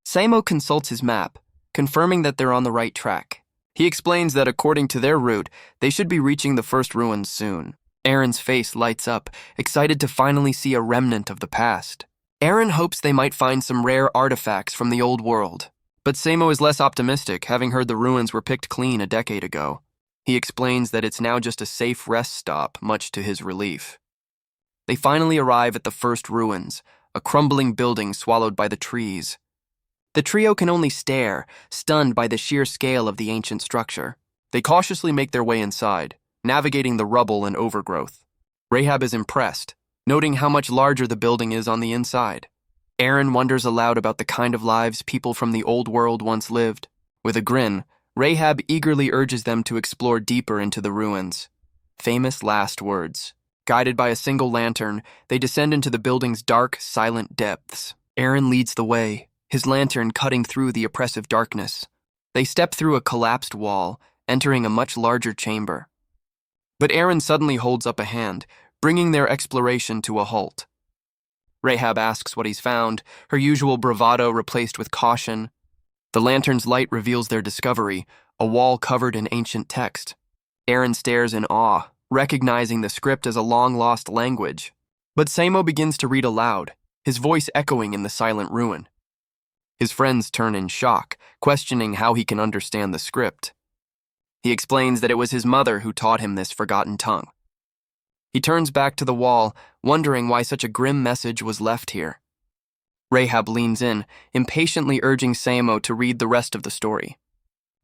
Simo consults his map, confirming that they're on the right track. He explains that according to their route, they should be reaching the first ruins soon. Aaron's face lights up, excited to finally see a remnant of the past. Aaron hopes they might find some rare artifacts from the old world. But Simo is less optimistic, having heard the ruins were picked clean a decade ago. He explains that it's now just a safe rest stop, much to his relief. They finally arrive at the first ruins, a crumbling building swallowed by the trees. The trio can only stare, stunned by the sheer scale of the ancient structure. They cautiously make their way inside, navigating the rubble and overgrowth. Rahab is impressed, noting how much larger the building is on the inside. Aaron wonders aloud about the kind of lives people from the old world once lived. With a grin, Rahab eagerly urges them to explore deeper into the ruins. Famous last words. Guided by a single lantern, they descend into the building's dark, silent depths. Aaron leads the way, his lantern cutting through the oppressive darkness. They step through a collapsed wall, entering a much larger chamber. But Aaron suddenly holds up a hand, bringing their exploration to a halt. Rahab asks what he's found, her usual bravado replaced with caution. The lantern's light reveals their discovery, a wall covered in ancient text. Aaron stares in awe, recognizing the script as a long-lost language. But Simo begins to read aloud, his voice echoing in the silent ruin. His friends turn in shock, questioning how he can understand the script. He explains that it was his mother who taught him this forgotten tongue. He turns back to the wall, wondering why such a grim message was left here. Rahab leans in, impatiently urging Simo to read the rest of the story.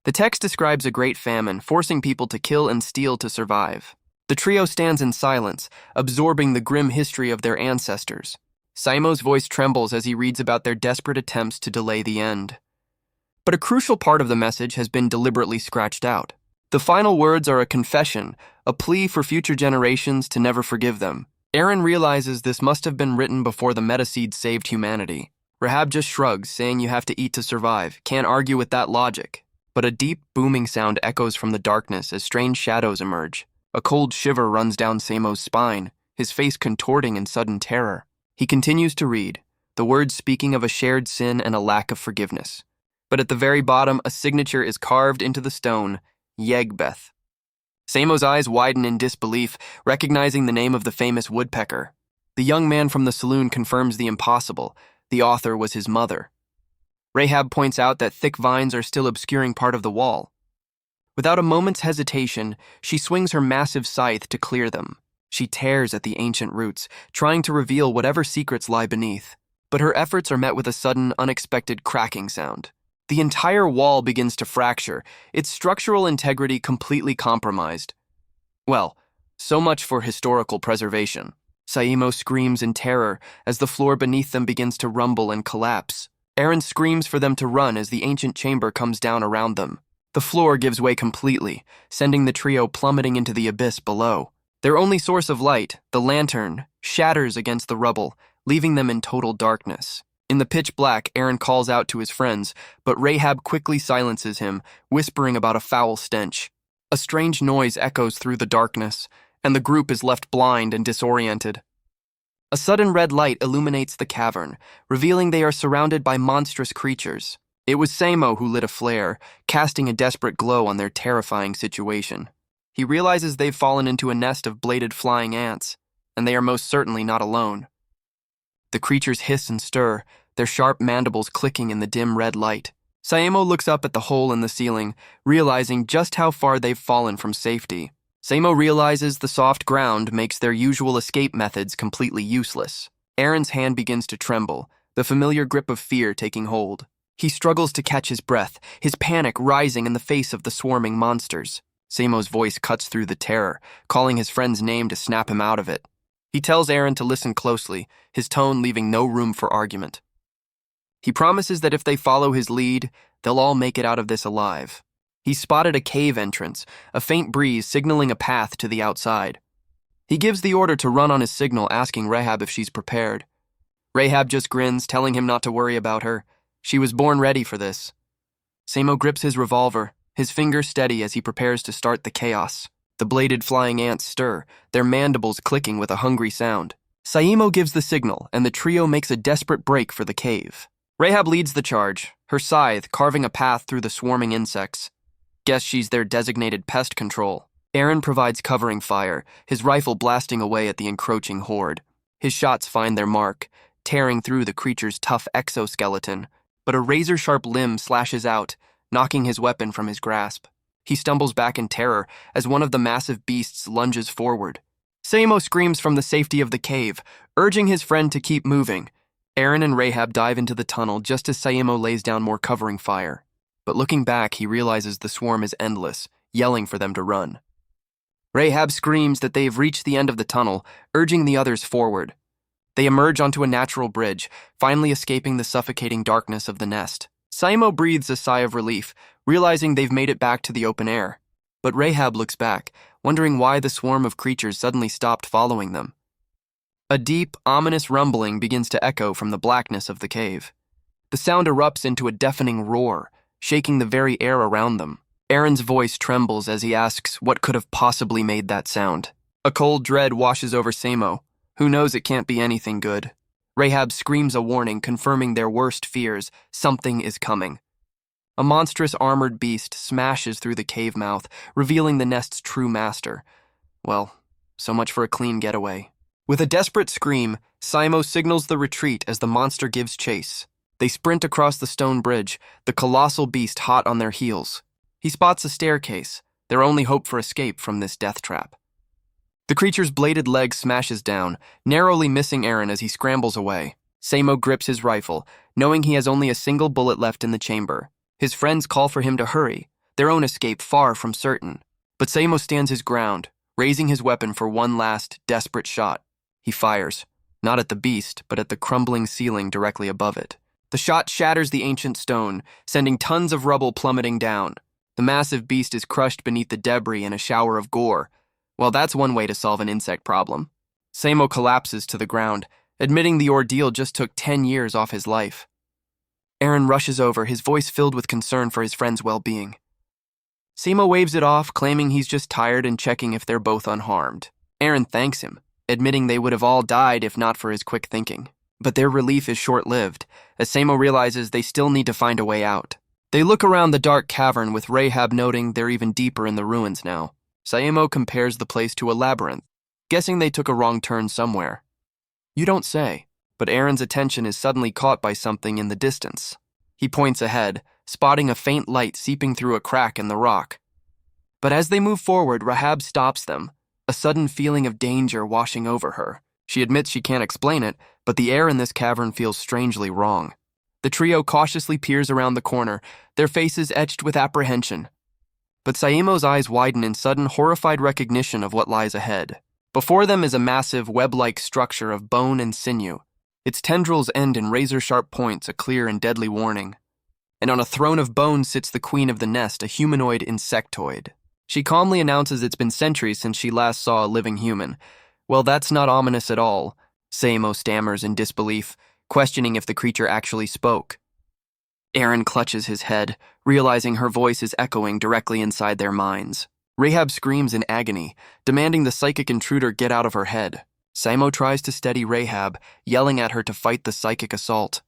The text describes a great famine, forcing people to kill and steal to survive. The trio stands in silence, absorbing the grim history of their ancestors. Simo's voice trembles as he reads about their desperate attempts to delay the end. But a crucial part of the message has been deliberately scratched out. The final words are a confession, a plea for future generations to never forgive them. Eren realizes this must have been written before the metaseed saved humanity. Rahab just shrugs, saying you have to eat to survive. Can't argue with that logic. But a deep, booming sound echoes from the darkness as strange shadows emerge. A cold shiver runs down Samo's spine, his face contorting in sudden terror. He continues to read, the words speaking of a shared sin and a lack of forgiveness. But at the very bottom, a signature is carved into the stone, Yegbeth. Samo's eyes widen in disbelief, recognizing the name of the famous woodpecker. The young man from the saloon confirms the impossible. The author was his mother. Rahab points out that thick vines are still obscuring part of the wall. Without a moment's hesitation, she swings her massive scythe to clear them. She tears at the ancient roots, trying to reveal whatever secrets lie beneath. But her efforts are met with a sudden, unexpected cracking sound. The entire wall begins to fracture, its structural integrity completely compromised. Well, so much for historical preservation. Saimo screams in terror as the floor beneath them begins to rumble and collapse. Eren screams for them to run as the ancient chamber comes down around them. The floor gives way completely, sending the trio plummeting into the abyss below. Their only source of light, the lantern, shatters against the rubble, leaving them in total darkness. In the pitch black, Eren calls out to his friends, but Rahab quickly silences him, whispering about a foul stench. A strange noise echoes through the darkness, and the group is left blind and disoriented. A sudden red light illuminates the cavern, revealing they are surrounded by monstrous creatures. It was Samo who lit a flare, casting a desperate glow on their terrifying situation. He realizes they've fallen into a nest of bladed flying ants, and they are most certainly not alone. The creatures hiss and stir, their sharp mandibles clicking in the dim red light. Saemo looks up at the hole in the ceiling, realizing just how far they've fallen from safety. Samo realizes the soft ground makes their usual escape methods completely useless. Eren's hand begins to tremble, the familiar grip of fear taking hold. He struggles to catch his breath, his panic rising in the face of the swarming monsters. Samo's voice cuts through the terror, calling his friend's name to snap him out of it. He tells Eren to listen closely, his tone leaving no room for argument. He promises that if they follow his lead, they'll all make it out of this alive. He's spotted a cave entrance, a faint breeze signaling a path to the outside. He gives the order to run on his signal, asking Rahab if she's prepared. Rahab just grins, telling him not to worry about her. She was born ready for this. Samo grips his revolver, his finger steady as he prepares to start the chaos. The bladed flying ants stir, their mandibles clicking with a hungry sound. Saimo gives the signal, and the trio makes a desperate break for the cave. Rahab leads the charge, her scythe carving a path through the swarming insects. Guess she's their designated pest control. Eren provides covering fire, his rifle blasting away at the encroaching horde. His shots find their mark, tearing through the creature's tough exoskeleton, but a razor-sharp limb slashes out, knocking his weapon from his grasp. He stumbles back in terror as one of the massive beasts lunges forward. Samo screams from the safety of the cave, urging his friend to keep moving. Eren and Rahab dive into the tunnel just as Samo lays down more covering fire. But looking back, he realizes the swarm is endless, yelling for them to run. Rahab screams that they have reached the end of the tunnel, urging the others forward. They emerge onto a natural bridge, finally escaping the suffocating darkness of the nest. Samo breathes a sigh of relief, realizing they've made it back to the open air. But Rahab looks back, wondering why the swarm of creatures suddenly stopped following them. A deep, ominous rumbling begins to echo from the blackness of the cave. The sound erupts into a deafening roar, shaking the very air around them. Eren's voice trembles as he asks what could have possibly made that sound. A cold dread washes over Samo, who knows it can't be anything good. Rahab screams a warning, confirming their worst fears. Something is coming. A monstrous armored beast smashes through the cave mouth, revealing the nest's true master. Well, so much for a clean getaway. With a desperate scream, Samo signals the retreat as the monster gives chase. They sprint across the stone bridge, the colossal beast hot on their heels. He spots a staircase, their only hope for escape from this death trap. The creature's bladed leg smashes down, narrowly missing Eren as he scrambles away. Samo grips his rifle, knowing he has only a single bullet left in the chamber. His friends call for him to hurry, their own escape far from certain. But Samo stands his ground, raising his weapon for one last, desperate shot. He fires, not at the beast, but at the crumbling ceiling directly above it. The shot shatters the ancient stone, sending tons of rubble plummeting down. The massive beast is crushed beneath the debris in a shower of gore. Well, that's one way to solve an insect problem. Samo collapses to the ground, admitting the ordeal just took 10 years off his life. Aaron rushes over, his voice filled with concern for his friend's well-being. Samo waves it off, claiming he's just tired and checking if they're both unharmed. Aaron thanks him, admitting they would have all died if not for his quick thinking. But their relief is short-lived, as Samo realizes they still need to find a way out. They look around the dark cavern, with Rahab noting they're even deeper in the ruins now. Samo compares the place to a labyrinth, guessing they took a wrong turn somewhere. You don't say, but Aaron's attention is suddenly caught by something in the distance. He points ahead, spotting a faint light seeping through a crack in the rock. But as they move forward, Rahab stops them, a sudden feeling of danger washing over her. She admits she can't explain it, but the air in this cavern feels strangely wrong. The trio cautiously peers around the corner, their faces etched with apprehension. But Saimo's eyes widen in sudden, horrified recognition of what lies ahead. Before them is a massive, web-like structure of bone and sinew. Its tendrils end in razor-sharp points, a clear and deadly warning. And on a throne of bone sits the queen of the nest, a humanoid insectoid. She calmly announces it's been centuries since she last saw a living human. Well, that's not ominous at all, Saimo stammers in disbelief, questioning if the creature actually spoke. Aaron clutches his head, realizing her voice is echoing directly inside their minds. Rahab screams in agony, demanding the psychic intruder get out of her head. Saimo tries to steady Rahab, yelling at her to fight the psychic assault.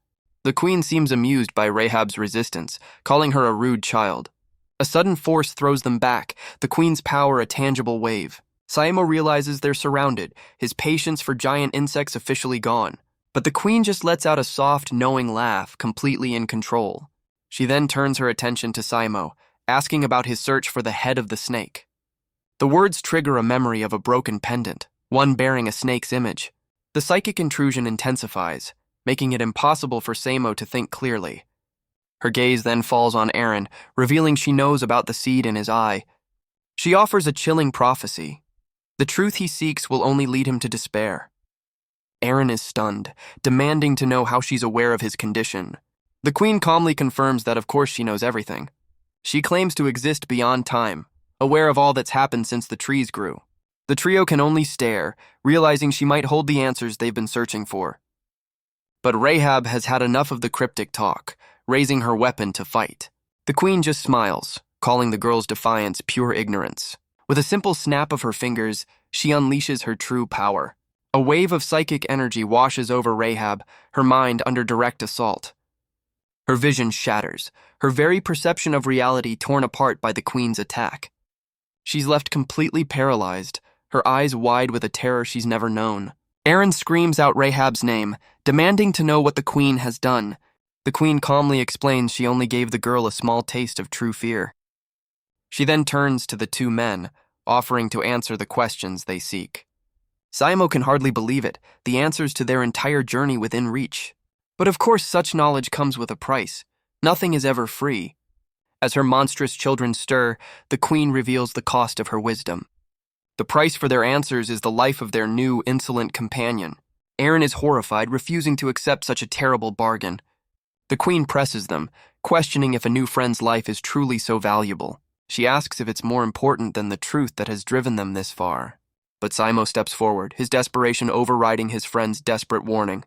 The queen seems amused by Rahab's resistance, calling her a rude child. A sudden force throws them back, the queen's power a tangible wave. Saimo realizes they're surrounded, his patience for giant insects officially gone. But the queen just lets out a soft, knowing laugh, completely in control. She then turns her attention to Saimo, asking about his search for the head of the snake. The words trigger a memory of a broken pendant, one bearing a snake's image. The psychic intrusion intensifies, making it impossible for Saimo to think clearly. Her gaze then falls on Aaron, revealing she knows about the seed in his eye. She offers a chilling prophecy. The truth he seeks will only lead him to despair. Aaron is stunned, demanding to know how she's aware of his condition. The queen calmly confirms that of course she knows everything. She claims to exist beyond time, aware of all that's happened since the trees grew. The trio can only stare, realizing she might hold the answers they've been searching for. But Rahab has had enough of the cryptic talk, raising her weapon to fight. The queen just smiles, calling the girl's defiance pure ignorance. With a simple snap of her fingers, she unleashes her true power. A wave of psychic energy washes over Rahab, her mind under direct assault. Her vision shatters, her very perception of reality torn apart by the queen's attack. She's left completely paralyzed, her eyes wide with a terror she's never known. Aaron screams out Rahab's name, demanding to know what the queen has done. The queen calmly explains she only gave the girl a small taste of true fear. She then turns to the two men, offering to answer the questions they seek. Saimo can hardly believe it, the answers to their entire journey within reach. But of course such knowledge comes with a price. Nothing is ever free. As her monstrous children stir, the queen reveals the cost of her wisdom. The price for their answers is the life of their new, insolent companion. Aaron is horrified, refusing to accept such a terrible bargain. The queen presses them, questioning if a new friend's life is truly so valuable. She asks if it's more important than the truth that has driven them this far. But Saimo steps forward, his desperation overriding his friend's desperate warning.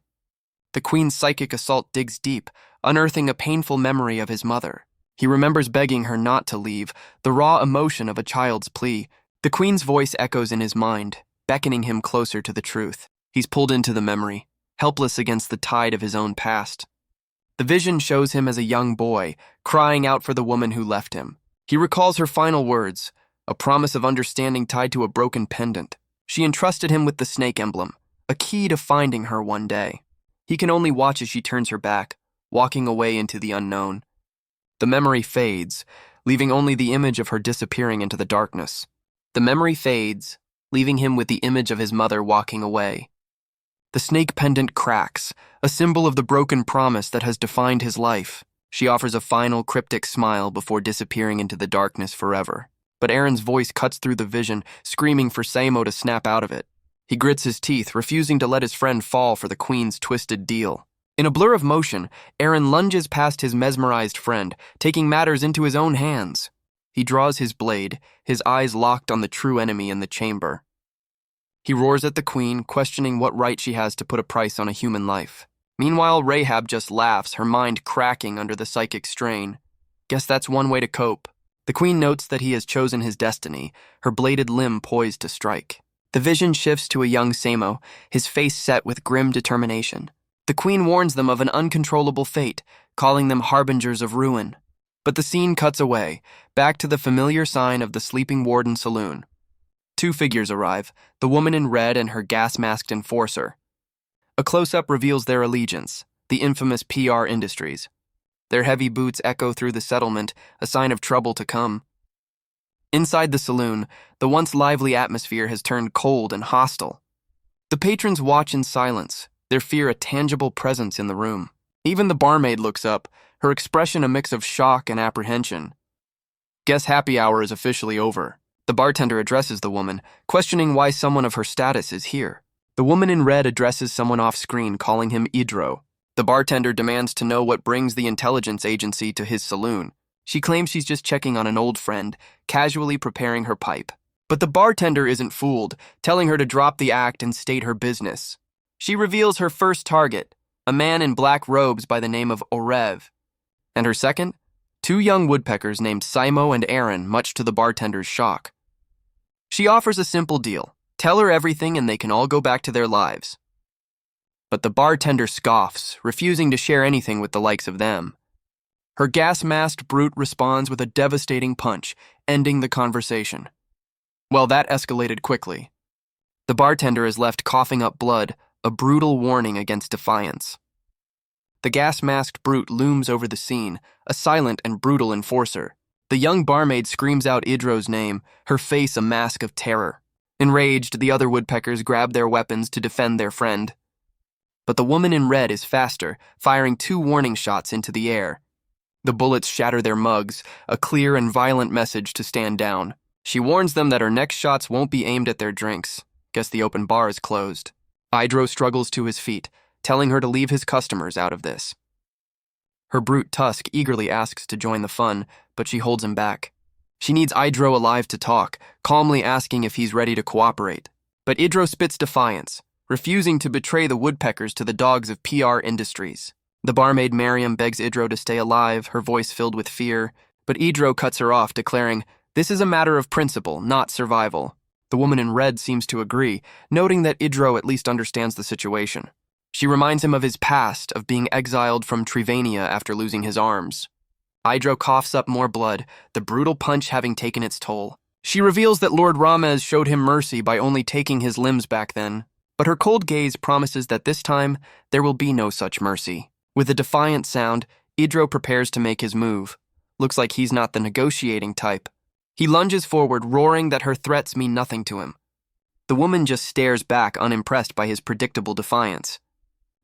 The queen's psychic assault digs deep, unearthing a painful memory of his mother. He remembers begging her not to leave, the raw emotion of a child's plea. The queen's voice echoes in his mind, beckoning him closer to the truth. He's pulled into the memory, helpless against the tide of his own past. The vision shows him as a young boy, crying out for the woman who left him. He recalls her final words, a promise of understanding tied to a broken pendant. She entrusted him with the snake emblem, a key to finding her one day. He can only watch as she turns her back, walking away into the unknown. The memory fades, leaving only the image of her disappearing into the darkness. The memory fades, leaving him with the image of his mother walking away. The snake pendant cracks, a symbol of the broken promise that has defined his life. She offers a final cryptic smile before disappearing into the darkness forever. But Aaron's voice cuts through the vision, screaming for Saimo to snap out of it. He grits his teeth, refusing to let his friend fall for the queen's twisted deal. In a blur of motion, Aaron lunges past his mesmerized friend, taking matters into his own hands. He draws his blade, his eyes locked on the true enemy in the chamber. He roars at the queen, questioning what right she has to put a price on a human life. Meanwhile, Rahab just laughs, her mind cracking under the psychic strain. Guess that's one way to cope. The queen notes that he has chosen his destiny, her bladed limb poised to strike. The vision shifts to a young Samo, his face set with grim determination. The queen warns them of an uncontrollable fate, calling them harbingers of ruin. But the scene cuts away, back to the familiar sign of the sleeping warden saloon. Two figures arrive, the woman in red and her gas-masked enforcer. A close-up reveals their allegiance, the infamous PR Industries. Their heavy boots echo through the settlement, a sign of trouble to come. Inside the saloon, the once lively atmosphere has turned cold and hostile. The patrons watch in silence, their fear a tangible presence in the room. Even the barmaid looks up, her expression a mix of shock and apprehension. Guess happy hour is officially over. The bartender addresses the woman, questioning why someone of her status is here. The woman in red addresses someone off-screen, calling him Idro. The bartender demands to know what brings the intelligence agency to his saloon. She claims she's just checking on an old friend, casually preparing her pipe. But the bartender isn't fooled, telling her to drop the act and state her business. She reveals her first target, a man in black robes by the name of Orev. And her second? Two young woodpeckers named Simo and Aaron, much to the bartender's shock. She offers a simple deal. Tell her everything and they can all go back to their lives. But the bartender scoffs, refusing to share anything with the likes of them. Her gas-masked brute responds with a devastating punch, ending the conversation. Well, that escalated quickly. The bartender is left coughing up blood, a brutal warning against defiance. The gas-masked brute looms over the scene, a silent and brutal enforcer. The young barmaid screams out Idro's name, her face a mask of terror. Enraged, the other woodpeckers grab their weapons to defend their friend. But the woman in red is faster, firing 2 warning shots into the air. The bullets shatter their mugs, a clear and violent message to stand down. She warns them that her next shots won't be aimed at their drinks. Guess the open bar is closed. Idro struggles to his feet, telling her to leave his customers out of this. Her brute Tusk eagerly asks to join the fun, but she holds him back. She needs Idro alive to talk, calmly asking if he's ready to cooperate. But Idro spits defiance, refusing to betray the woodpeckers to the dogs of PR Industries. The barmaid Miriam begs Idro to stay alive, her voice filled with fear, but Idro cuts her off, declaring, "This is a matter of principle, not survival." The woman in red seems to agree, noting that Idro at least understands the situation. She reminds him of his past, of being exiled from Trivania after losing his arms. Idro coughs up more blood, the brutal punch having taken its toll. She reveals that Lord Ramez showed him mercy by only taking his limbs back then, but her cold gaze promises that this time there will be no such mercy. With a defiant sound, Idro prepares to make his move. Looks like he's not the negotiating type. He lunges forward, roaring that her threats mean nothing to him. The woman just stares back, unimpressed by his predictable defiance.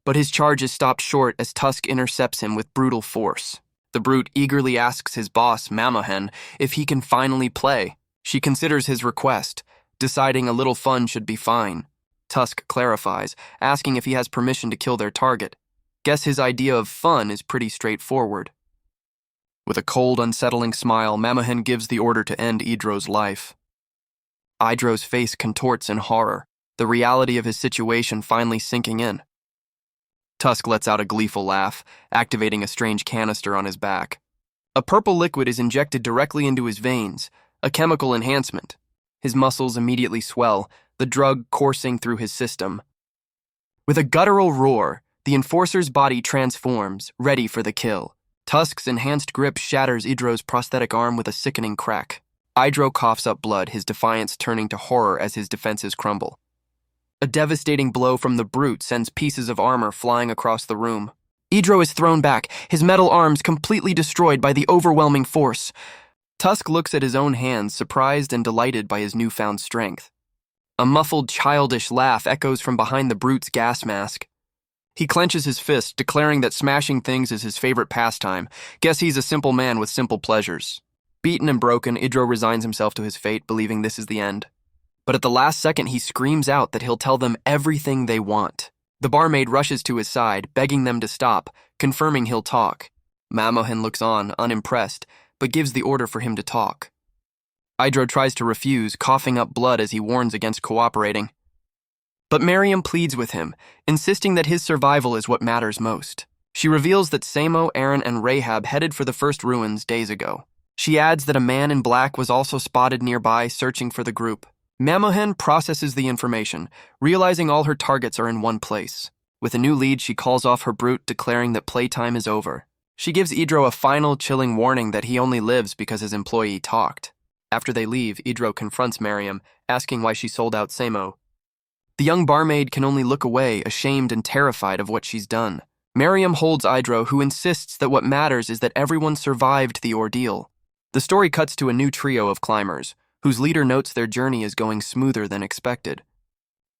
But his charge is stopped short as Tusk intercepts him with brutal force. The brute eagerly asks his boss, Mamohen, if he can finally play. She considers his request, deciding a little fun should be fine. Tusk clarifies, asking if he has permission to kill their target. Guess his idea of fun is pretty straightforward. With a cold, unsettling smile, Mamohen gives the order to end Idro's life. Idro's face contorts in horror, the reality of his situation finally sinking in. Tusk lets out a gleeful laugh, activating a strange canister on his back. A purple liquid is injected directly into his veins, a chemical enhancement. His muscles immediately swell, the drug coursing through his system. With a guttural roar, the enforcer's body transforms, ready for the kill. Tusk's enhanced grip shatters Idro's prosthetic arm with a sickening crack. Idro coughs up blood, his defiance turning to horror as his defenses crumble. A devastating blow from the brute sends pieces of armor flying across the room. Idro is thrown back, his metal arms completely destroyed by the overwhelming force. Tusk looks at his own hands, surprised and delighted by his newfound strength. A muffled, childish laugh echoes from behind the brute's gas mask. He clenches his fist, declaring that smashing things is his favorite pastime. Guess he's a simple man with simple pleasures. Beaten and broken, Idro resigns himself to his fate, believing this is the end. But at the last second, he screams out that he'll tell them everything they want. The barmaid rushes to his side, begging them to stop, confirming he'll talk. Manhwa looks on, unimpressed, but gives the order for him to talk. Idro tries to refuse, coughing up blood as he warns against cooperating. But Miriam pleads with him, insisting that his survival is what matters most. She reveals that Samo, Aaron, and Rahab headed for the first ruins days ago. She adds that a man in black was also spotted nearby, searching for the group. Manhwa processes the information, realizing all her targets are in one place. With a new lead, she calls off her brute, declaring that playtime is over. She gives Idro a final, chilling warning that he only lives because his employee talked. After they leave, Idro confronts Miriam, asking why she sold out Samo. The young barmaid can only look away, ashamed and terrified of what she's done. Miriam holds Idro, who insists that what matters is that everyone survived the ordeal. The story cuts to a new trio of climbers, whose leader notes their journey is going smoother than expected.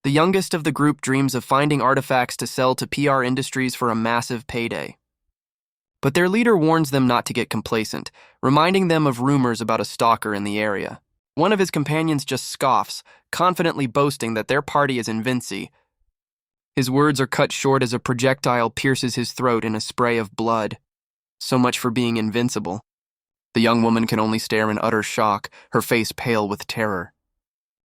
The youngest of the group dreams of finding artifacts to sell to PR Industries for a massive payday. But their leader warns them not to get complacent, reminding them of rumors about a stalker in the area. One of his companions just scoffs, confidently boasting that their party is invinci. His words are cut short as a projectile pierces his throat in a spray of blood. So much for being invincible. The young woman can only stare in utter shock, her face pale with terror.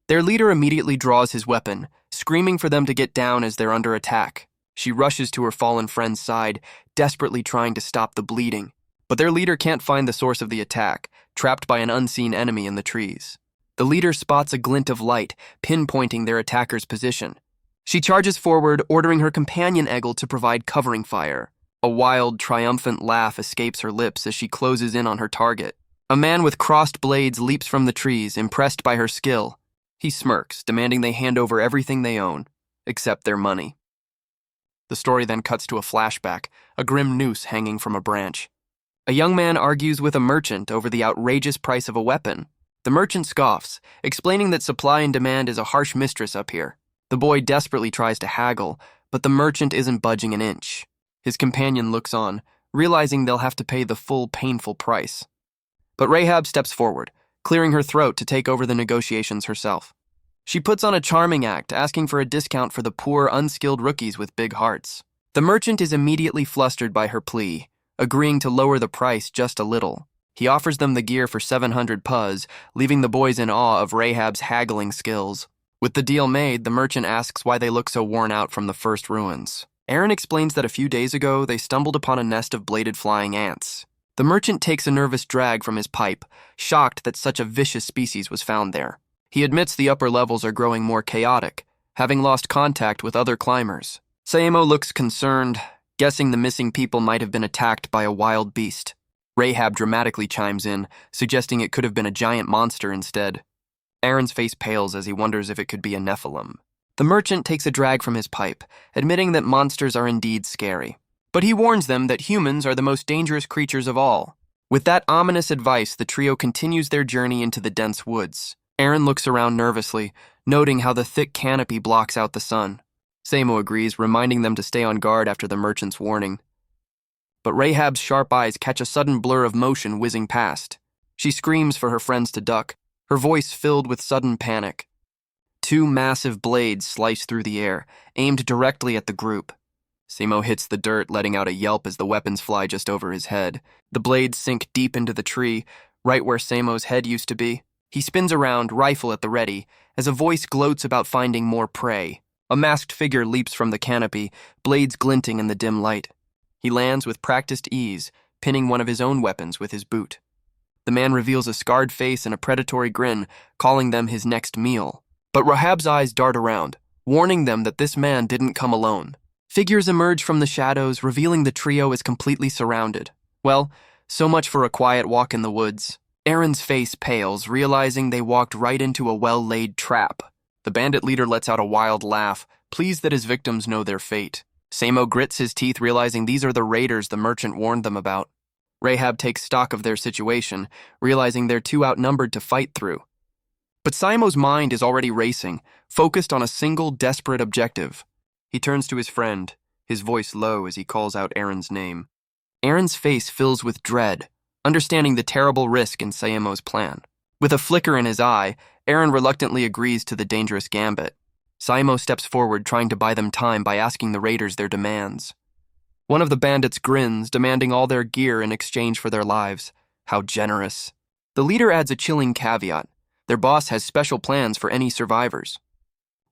Their leader immediately draws his weapon, screaming for them to get down as they're under attack. She rushes to her fallen friend's side, desperately trying to stop the bleeding. But their leader can't find the source of the attack, trapped by an unseen enemy in the trees. The leader spots a glint of light, pinpointing their attacker's position. She charges forward, ordering her companion Eggle to provide covering fire. A wild, triumphant laugh escapes her lips as she closes in on her target. A man with crossed blades leaps from the trees, impressed by her skill. He smirks, demanding they hand over everything they own, except their money. The story then cuts to a flashback, a grim noose hanging from a branch. A young man argues with a merchant over the outrageous price of a weapon. The merchant scoffs, explaining that supply and demand is a harsh mistress up here. The boy desperately tries to haggle, but the merchant isn't budging an inch. His companion looks on, realizing they'll have to pay the full, painful price. But Rahab steps forward, clearing her throat to take over the negotiations herself. She puts on a charming act, asking for a discount for the poor, unskilled rookies with big hearts. The merchant is immediately flustered by her plea, agreeing to lower the price just a little. He offers them the gear for 700 puz, leaving the boys in awe of Rahab's haggling skills. With the deal made, the merchant asks why they look so worn out from the first ruins. Aaron explains that a few days ago, they stumbled upon a nest of bladed flying ants. The merchant takes a nervous drag from his pipe, shocked that such a vicious species was found there. He admits the upper levels are growing more chaotic, having lost contact with other climbers. Samo looks concerned, guessing the missing people might have been attacked by a wild beast. Rahab dramatically chimes in, suggesting it could have been a giant monster instead. Aaron's face pales as he wonders if it could be a Nephilim. The merchant takes a drag from his pipe, admitting that monsters are indeed scary. But he warns them that humans are the most dangerous creatures of all. With that ominous advice, the trio continues their journey into the dense woods. Aaron looks around nervously, noting how the thick canopy blocks out the sun. Samo agrees, reminding them to stay on guard after the merchant's warning. But Rahab's sharp eyes catch a sudden blur of motion whizzing past. She screams for her friends to duck, her voice filled with sudden panic. Two massive blades slice through the air, aimed directly at the group. Samo hits the dirt, letting out a yelp as the weapons fly just over his head. The blades sink deep into the tree, right where Samo's head used to be. He spins around, rifle at the ready, as a voice gloats about finding more prey. A masked figure leaps from the canopy, blades glinting in the dim light. He lands with practiced ease, pinning one of his own weapons with his boot. The man reveals a scarred face and a predatory grin, calling them his next meal. But Rahab's eyes dart around, warning them that this man didn't come alone. Figures emerge from the shadows, revealing the trio is completely surrounded. Well, so much for a quiet walk in the woods. Aaron's face pales, realizing they walked right into a well-laid trap. The bandit leader lets out a wild laugh, pleased that his victims know their fate. Samo grits his teeth, realizing these are the raiders the merchant warned them about. Rahab takes stock of their situation, realizing they're too outnumbered to fight through. But Samo's mind is already racing, focused on a single desperate objective. He turns to his friend, his voice low as he calls out Aaron's name. Aaron's face fills with dread, understanding the terrible risk in Samo's plan. With a flicker in his eye, Aaron reluctantly agrees to the dangerous gambit. Saimo steps forward, trying to buy them time by asking the raiders their demands. One of the bandits grins, demanding all their gear in exchange for their lives. How generous. The leader adds a chilling caveat. Their boss has special plans for any survivors.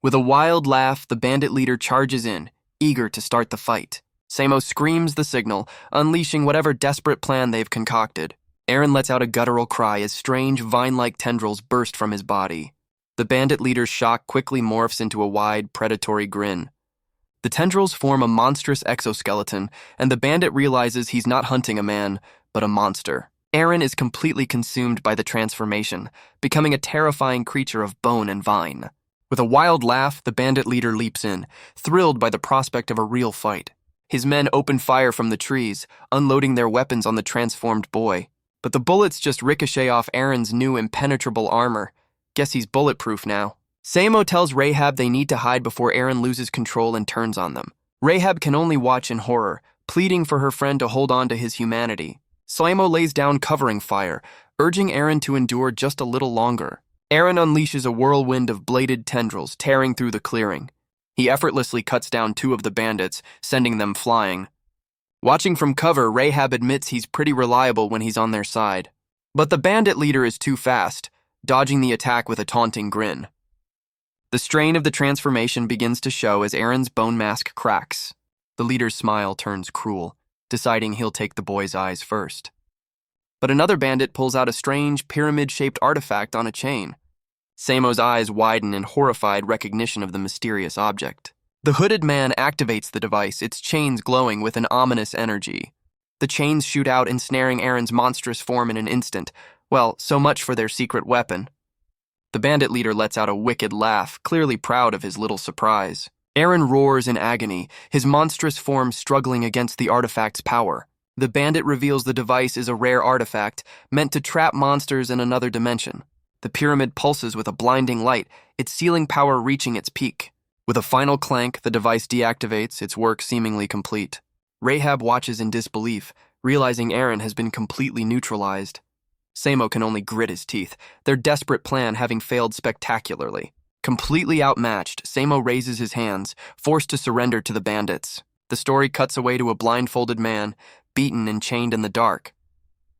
With a wild laugh, the bandit leader charges in, eager to start the fight. Saimo screams the signal, unleashing whatever desperate plan they've concocted. Eren lets out a guttural cry as strange, vine-like tendrils burst from his body. The bandit leader's shock quickly morphs into a wide, predatory grin. The tendrils form a monstrous exoskeleton, and the bandit realizes he's not hunting a man, but a monster. Eren is completely consumed by the transformation, becoming a terrifying creature of bone and vine. With a wild laugh, the bandit leader leaps in, thrilled by the prospect of a real fight. His men open fire from the trees, unloading their weapons on the transformed boy. But the bullets just ricochet off Eren's new impenetrable armor. Guess he's bulletproof now. Saimo tells Rahab they need to hide before Eren loses control and turns on them. Rahab can only watch in horror, pleading for her friend to hold on to his humanity. Saimo lays down covering fire, urging Eren to endure just a little longer. Eren unleashes a whirlwind of bladed tendrils, tearing through the clearing. He effortlessly cuts down 2 of the bandits, sending them flying. Watching from cover, Rahab admits he's pretty reliable when he's on their side. But the bandit leader is too fast, dodging the attack with a taunting grin. The strain of the transformation begins to show as Eren's bone mask cracks. The leader's smile turns cruel, deciding he'll take the boy's eyes first. But another bandit pulls out a strange, pyramid-shaped artifact on a chain. Saimo's eyes widen in horrified recognition of the mysterious object. The hooded man activates the device, its chains glowing with an ominous energy. The chains shoot out, ensnaring Eren's monstrous form in an instant. Well, so much for their secret weapon. The bandit leader lets out a wicked laugh, clearly proud of his little surprise. Eren roars in agony, his monstrous form struggling against the artifact's power. The bandit reveals the device is a rare artifact, meant to trap monsters in another dimension. The pyramid pulses with a blinding light, its sealing power reaching its peak. With a final clank, the device deactivates, its work seemingly complete. Rahab watches in disbelief, realizing Eren has been completely neutralized. Saimo can only grit his teeth, their desperate plan having failed spectacularly. Completely outmatched, Saimo raises his hands, forced to surrender to the bandits. The story cuts away to a blindfolded man, beaten and chained in the dark.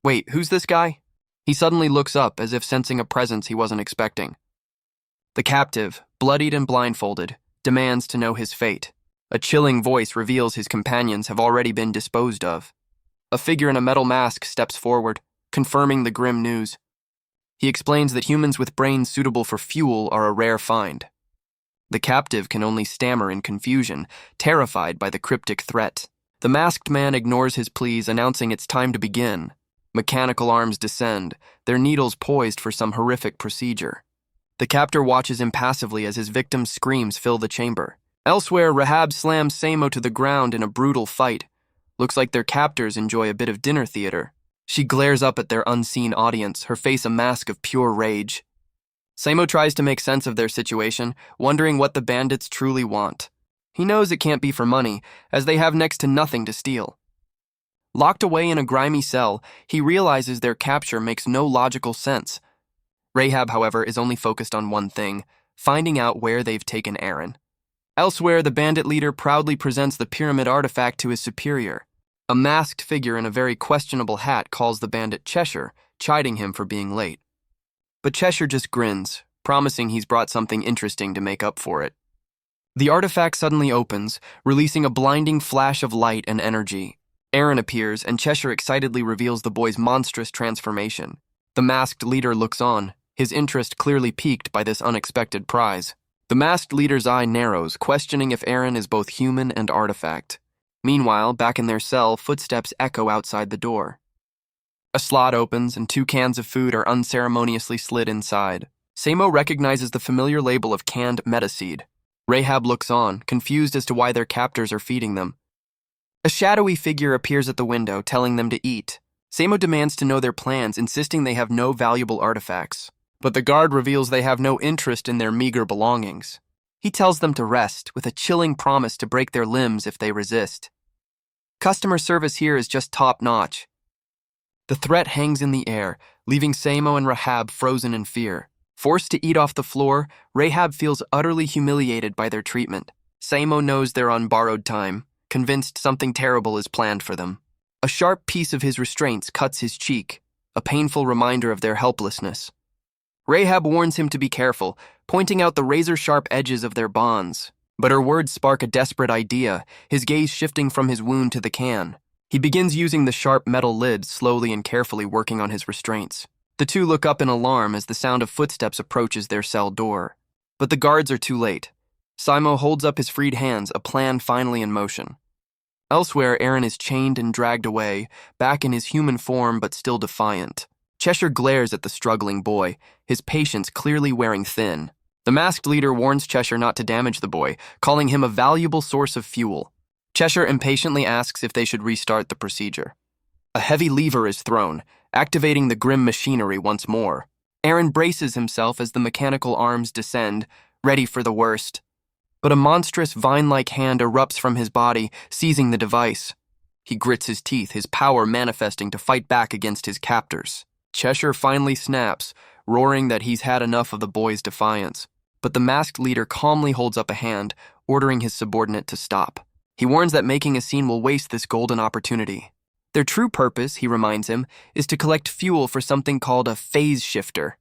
Wait, who's this guy? He suddenly looks up, as if sensing a presence he wasn't expecting. The captive, bloodied and blindfolded, demands to know his fate. A chilling voice reveals his companions have already been disposed of. A figure in a metal mask steps forward, confirming the grim news. He explains that humans with brains suitable for fuel are a rare find. The captive can only stammer in confusion, terrified by the cryptic threat. The masked man ignores his pleas, announcing it's time to begin. Mechanical arms descend, their needles poised for some horrific procedure. The captor watches impassively as his victim's screams fill the chamber. Elsewhere, Rahab slams Saimo to the ground in a brutal fight. Looks like their captors enjoy a bit of dinner theater. She glares up at their unseen audience, her face a mask of pure rage. Saimo tries to make sense of their situation, wondering what the bandits truly want. He knows it can't be for money, as they have next to nothing to steal. Locked away in a grimy cell, he realizes their capture makes no logical sense. Rahab, however, is only focused on one thing, finding out where they've taken Eren. Elsewhere, the bandit leader proudly presents the pyramid artifact to his superior. A masked figure in a very questionable hat calls the bandit Cheshire, chiding him for being late. But Cheshire just grins, promising he's brought something interesting to make up for it. The artifact suddenly opens, releasing a blinding flash of light and energy. Eren appears, and Cheshire excitedly reveals the boy's monstrous transformation. The masked leader looks on, his interest clearly piqued by this unexpected prize. The masked leader's eye narrows, questioning if Eren is both human and artifact. Meanwhile, back in their cell, footsteps echo outside the door. A slot opens, and 2 cans of food are unceremoniously slid inside. Saimo recognizes the familiar label of canned metaseed. Rahab looks on, confused as to why their captors are feeding them. A shadowy figure appears at the window, telling them to eat. Saimo demands to know their plans, insisting they have no valuable artifacts. But the guard reveals they have no interest in their meager belongings. He tells them to rest, with a chilling promise to break their limbs if they resist. Customer service here is just top-notch. The threat hangs in the air, leaving Saimo and Rahab frozen in fear. Forced to eat off the floor, Rahab feels utterly humiliated by their treatment. Saimo knows they're on borrowed time, convinced something terrible is planned for them. A sharp piece of his restraints cuts his cheek, a painful reminder of their helplessness. Rahab warns him to be careful, pointing out the razor-sharp edges of their bonds. But her words spark a desperate idea, his gaze shifting from his wound to the can. He begins using the sharp metal lid, slowly and carefully working on his restraints. The two look up in alarm as the sound of footsteps approaches their cell door. But the guards are too late. Saimo holds up his freed hands, a plan finally in motion. Elsewhere, Aaron is chained and dragged away, back in his human form but still defiant. Cheshire glares at the struggling boy, his patience clearly wearing thin. The masked leader warns Cheshire not to damage the boy, calling him a valuable source of fuel. Cheshire impatiently asks if they should restart the procedure. A heavy lever is thrown, activating the grim machinery once more. Aaron braces himself as the mechanical arms descend, ready for the worst. But a monstrous vine-like hand erupts from his body, seizing the device. He grits his teeth, his power manifesting to fight back against his captors. Cheshire finally snaps, roaring that he's had enough of the boy's defiance. But the masked leader calmly holds up a hand, ordering his subordinate to stop. He warns that making a scene will waste this golden opportunity. Their true purpose, he reminds him, is to collect fuel for something called a phase shifter.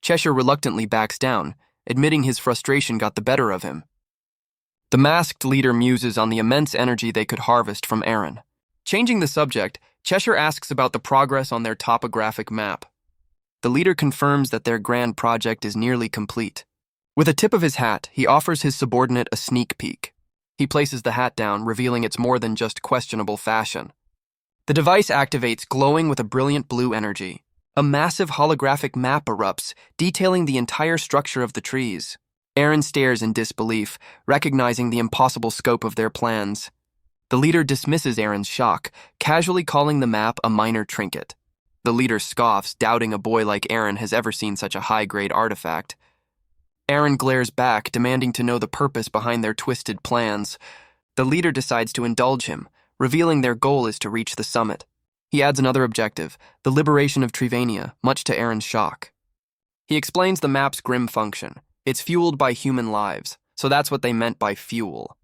Cheshire reluctantly backs down, admitting his frustration got the better of him. The masked leader muses on the immense energy they could harvest from Aaron. Changing the subject, Cheshire asks about the progress on their topographic map. The leader confirms that their grand project is nearly complete. With a tip of his hat, he offers his subordinate a sneak peek. He places the hat down, revealing it's more than just questionable fashion. The device activates, glowing with a brilliant blue energy. A massive holographic map erupts, detailing the entire structure of the trees. Aaron stares in disbelief, recognizing the impossible scope of their plans. The leader dismisses Aaron's shock, casually calling the map a minor trinket. The leader scoffs, doubting a boy like Aaron has ever seen such a high-grade artifact. Aaron glares back, demanding to know the purpose behind their twisted plans. The leader decides to indulge him, revealing their goal is to reach the summit. He adds another objective, the liberation of Trivania, much to Aaron's shock. He explains the map's grim function. It's fueled by human lives, so that's what they meant by fuel.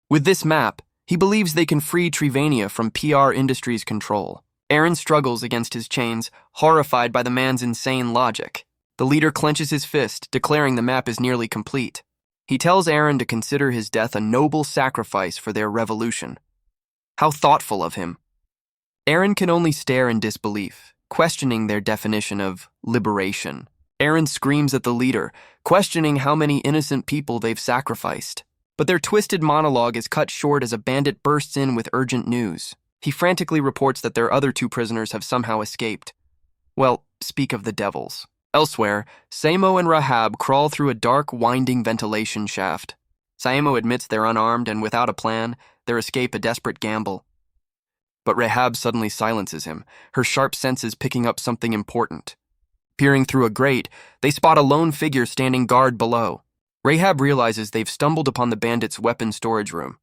With this map, he believes they can free Trivania from PR Industries' control. Aaron struggles against his chains, horrified by the man's insane logic. The leader clenches his fist, declaring the map is nearly complete. He tells Aaron to consider his death a noble sacrifice for their revolution. How thoughtful of him. Aaron can only stare in disbelief, questioning their definition of liberation. Aaron screams at the leader, questioning how many innocent people they've sacrificed. But their twisted monologue is cut short as a bandit bursts in with urgent news. He frantically reports that their other two prisoners have somehow escaped. Well, speak of the devils. Elsewhere, Saimo and Rahab crawl through a dark, winding ventilation shaft. Saimo admits they're unarmed and without a plan, their escape a desperate gamble. But Rahab suddenly silences him, her sharp senses picking up something important. Peering through a grate, they spot a lone figure standing guard below. Rahab realizes they've stumbled upon the bandits' weapon storage room.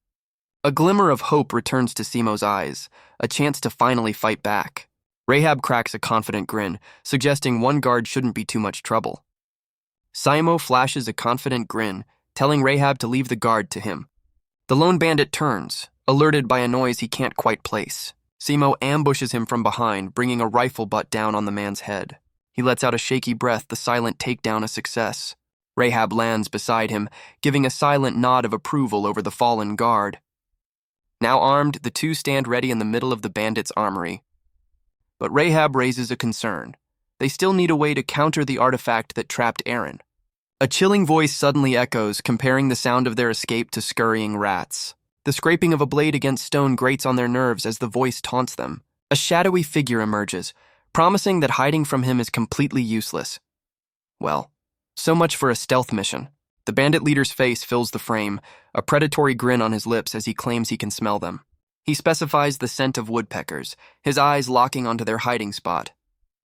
A glimmer of hope returns to Saimo's eyes, a chance to finally fight back. Rahab cracks a confident grin, suggesting one guard shouldn't be too much trouble. Saimo flashes a confident grin, telling Rahab to leave the guard to him. The lone bandit turns, alerted by a noise he can't quite place. Saimo ambushes him from behind, bringing a rifle butt down on the man's head. He lets out a shaky breath, the silent takedown a success. Rahab lands beside him, giving a silent nod of approval over the fallen guard. Now armed, the two stand ready in the middle of the bandits' armory. But Rahab raises a concern. They still need a way to counter the artifact that trapped Aaron. A chilling voice suddenly echoes, comparing the sound of their escape to scurrying rats. The scraping of a blade against stone grates on their nerves as the voice taunts them. A shadowy figure emerges, promising that hiding from him is completely useless. Well, so much for a stealth mission. The bandit leader's face fills the frame, a predatory grin on his lips as he claims he can smell them. He specifies the scent of woodpeckers, his eyes locking onto their hiding spot.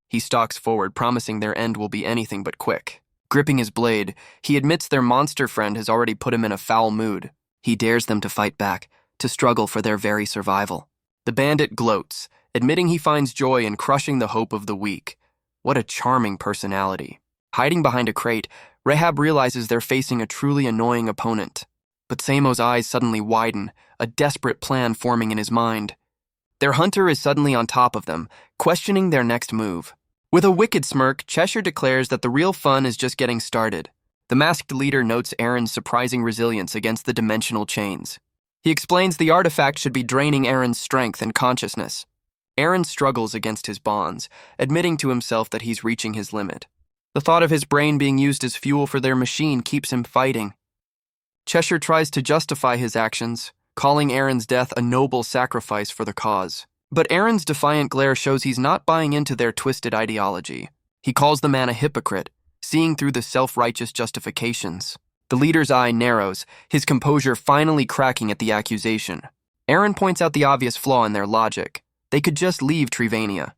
He stalks forward, promising their end will be anything but quick. Gripping his blade, he admits their monster friend has already put him in a foul mood. He dares them to fight back, to struggle for their very survival. The bandit gloats, admitting he finds joy in crushing the hope of the weak. What a charming personality. Hiding behind a crate, Rahab realizes they're facing a truly annoying opponent. But Samo's eyes suddenly widen, a desperate plan forming in his mind. Their hunter is suddenly on top of them, questioning their next move. With a wicked smirk, Cheshire declares that the real fun is just getting started. The masked leader notes Aaron's surprising resilience against the dimensional chains. He explains the artifact should be draining Aaron's strength and consciousness. Aaron struggles against his bonds, admitting to himself that he's reaching his limit. The thought of his brain being used as fuel for their machine keeps him fighting. Cheshire tries to justify his actions, calling Aaron's death a noble sacrifice for the cause. But Aaron's defiant glare shows he's not buying into their twisted ideology. He calls the man a hypocrite, seeing through the self-righteous justifications. The leader's eye narrows, his composure finally cracking at the accusation. Aaron points out the obvious flaw in their logic. They could just leave Trivania.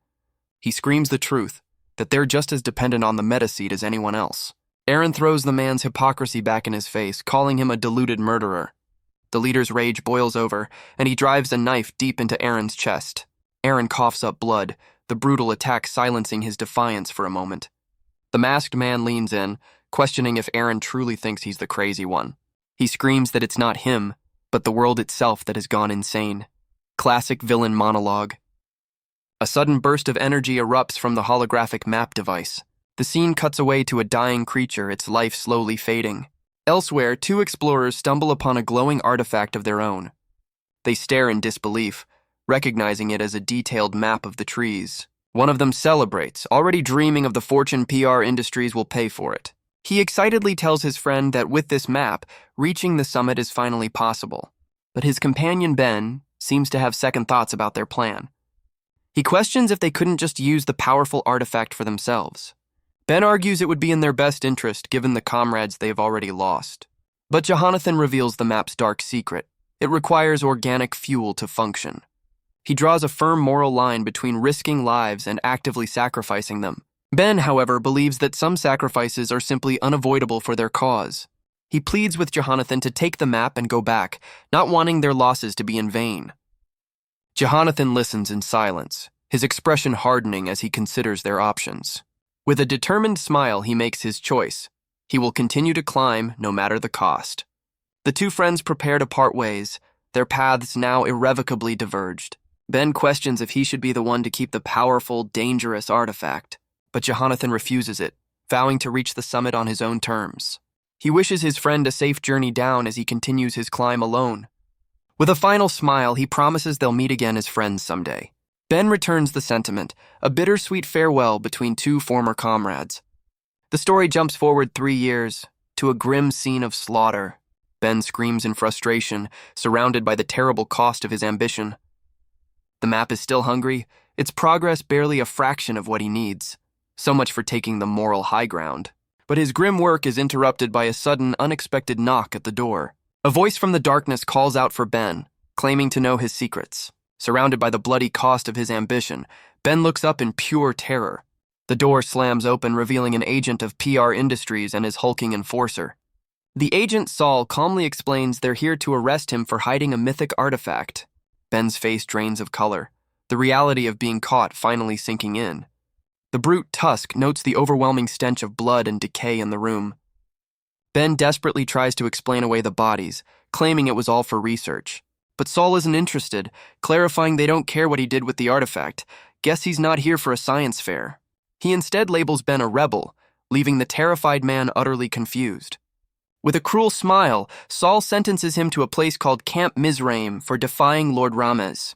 He screams the truth, that they're just as dependent on the metaseed as anyone else. Aaron throws the man's hypocrisy back in his face, calling him a deluded murderer. The leader's rage boils over, and he drives a knife deep into Aaron's chest. Aaron coughs up blood, the brutal attack silencing his defiance for a moment. The masked man leans in, questioning if Aaron truly thinks he's the crazy one. He screams that it's not him, but the world itself that has gone insane. Classic villain monologue. A sudden burst of energy erupts from the holographic map device. The scene cuts away to a dying creature, its life slowly fading. Elsewhere, two explorers stumble upon a glowing artifact of their own. They stare in disbelief, recognizing it as a detailed map of the trees. One of them celebrates, already dreaming of the fortune PR Industries will pay for it. He excitedly tells his friend that with this map, reaching the summit is finally possible. But his companion Ben seems to have second thoughts about their plan. He questions if they couldn't just use the powerful artifact for themselves. Ben argues it would be in their best interest given the comrades they have already lost. But Jonathan reveals the map's dark secret. It requires organic fuel to function. He draws a firm moral line between risking lives and actively sacrificing them. Ben, however, believes that some sacrifices are simply unavoidable for their cause. He pleads with Jonathan to take the map and go back, not wanting their losses to be in vain. Jonathan listens in silence, his expression hardening as he considers their options. With a determined smile, he makes his choice. He will continue to climb, no matter the cost. The two friends prepare to part ways, their paths now irrevocably diverged. Ben questions if he should be the one to keep the powerful, dangerous artifact, but Jonathan refuses it, vowing to reach the summit on his own terms. He wishes his friend a safe journey down as he continues his climb alone. With a final smile, he promises they'll meet again as friends someday. Ben returns the sentiment, a bittersweet farewell between two former comrades. The story jumps forward 3 years, to a grim scene of slaughter. Ben screams in frustration, surrounded by the terrible cost of his ambition. The map is still hungry, its progress barely a fraction of what he needs. So much for taking the moral high ground. But his grim work is interrupted by a sudden, unexpected knock at the door. A voice from the darkness calls out for Ben, claiming to know his secrets. Surrounded by the bloody cost of his ambition, Ben looks up in pure terror. The door slams open, revealing an agent of PR Industries and his hulking enforcer. The agent, Saul, calmly explains they're here to arrest him for hiding a mythic artifact. Ben's face drains of color, the reality of being caught finally sinking in. The brute Tusk notes the overwhelming stench of blood and decay in the room. Ben desperately tries to explain away the bodies, claiming it was all for research. But Saul isn't interested, clarifying they don't care what he did with the artifact. Guess he's not here for a science fair. He instead labels Ben a rebel, leaving the terrified man utterly confused. With a cruel smile, Saul sentences him to a place called Camp Mizraim for defying Lord Ramez.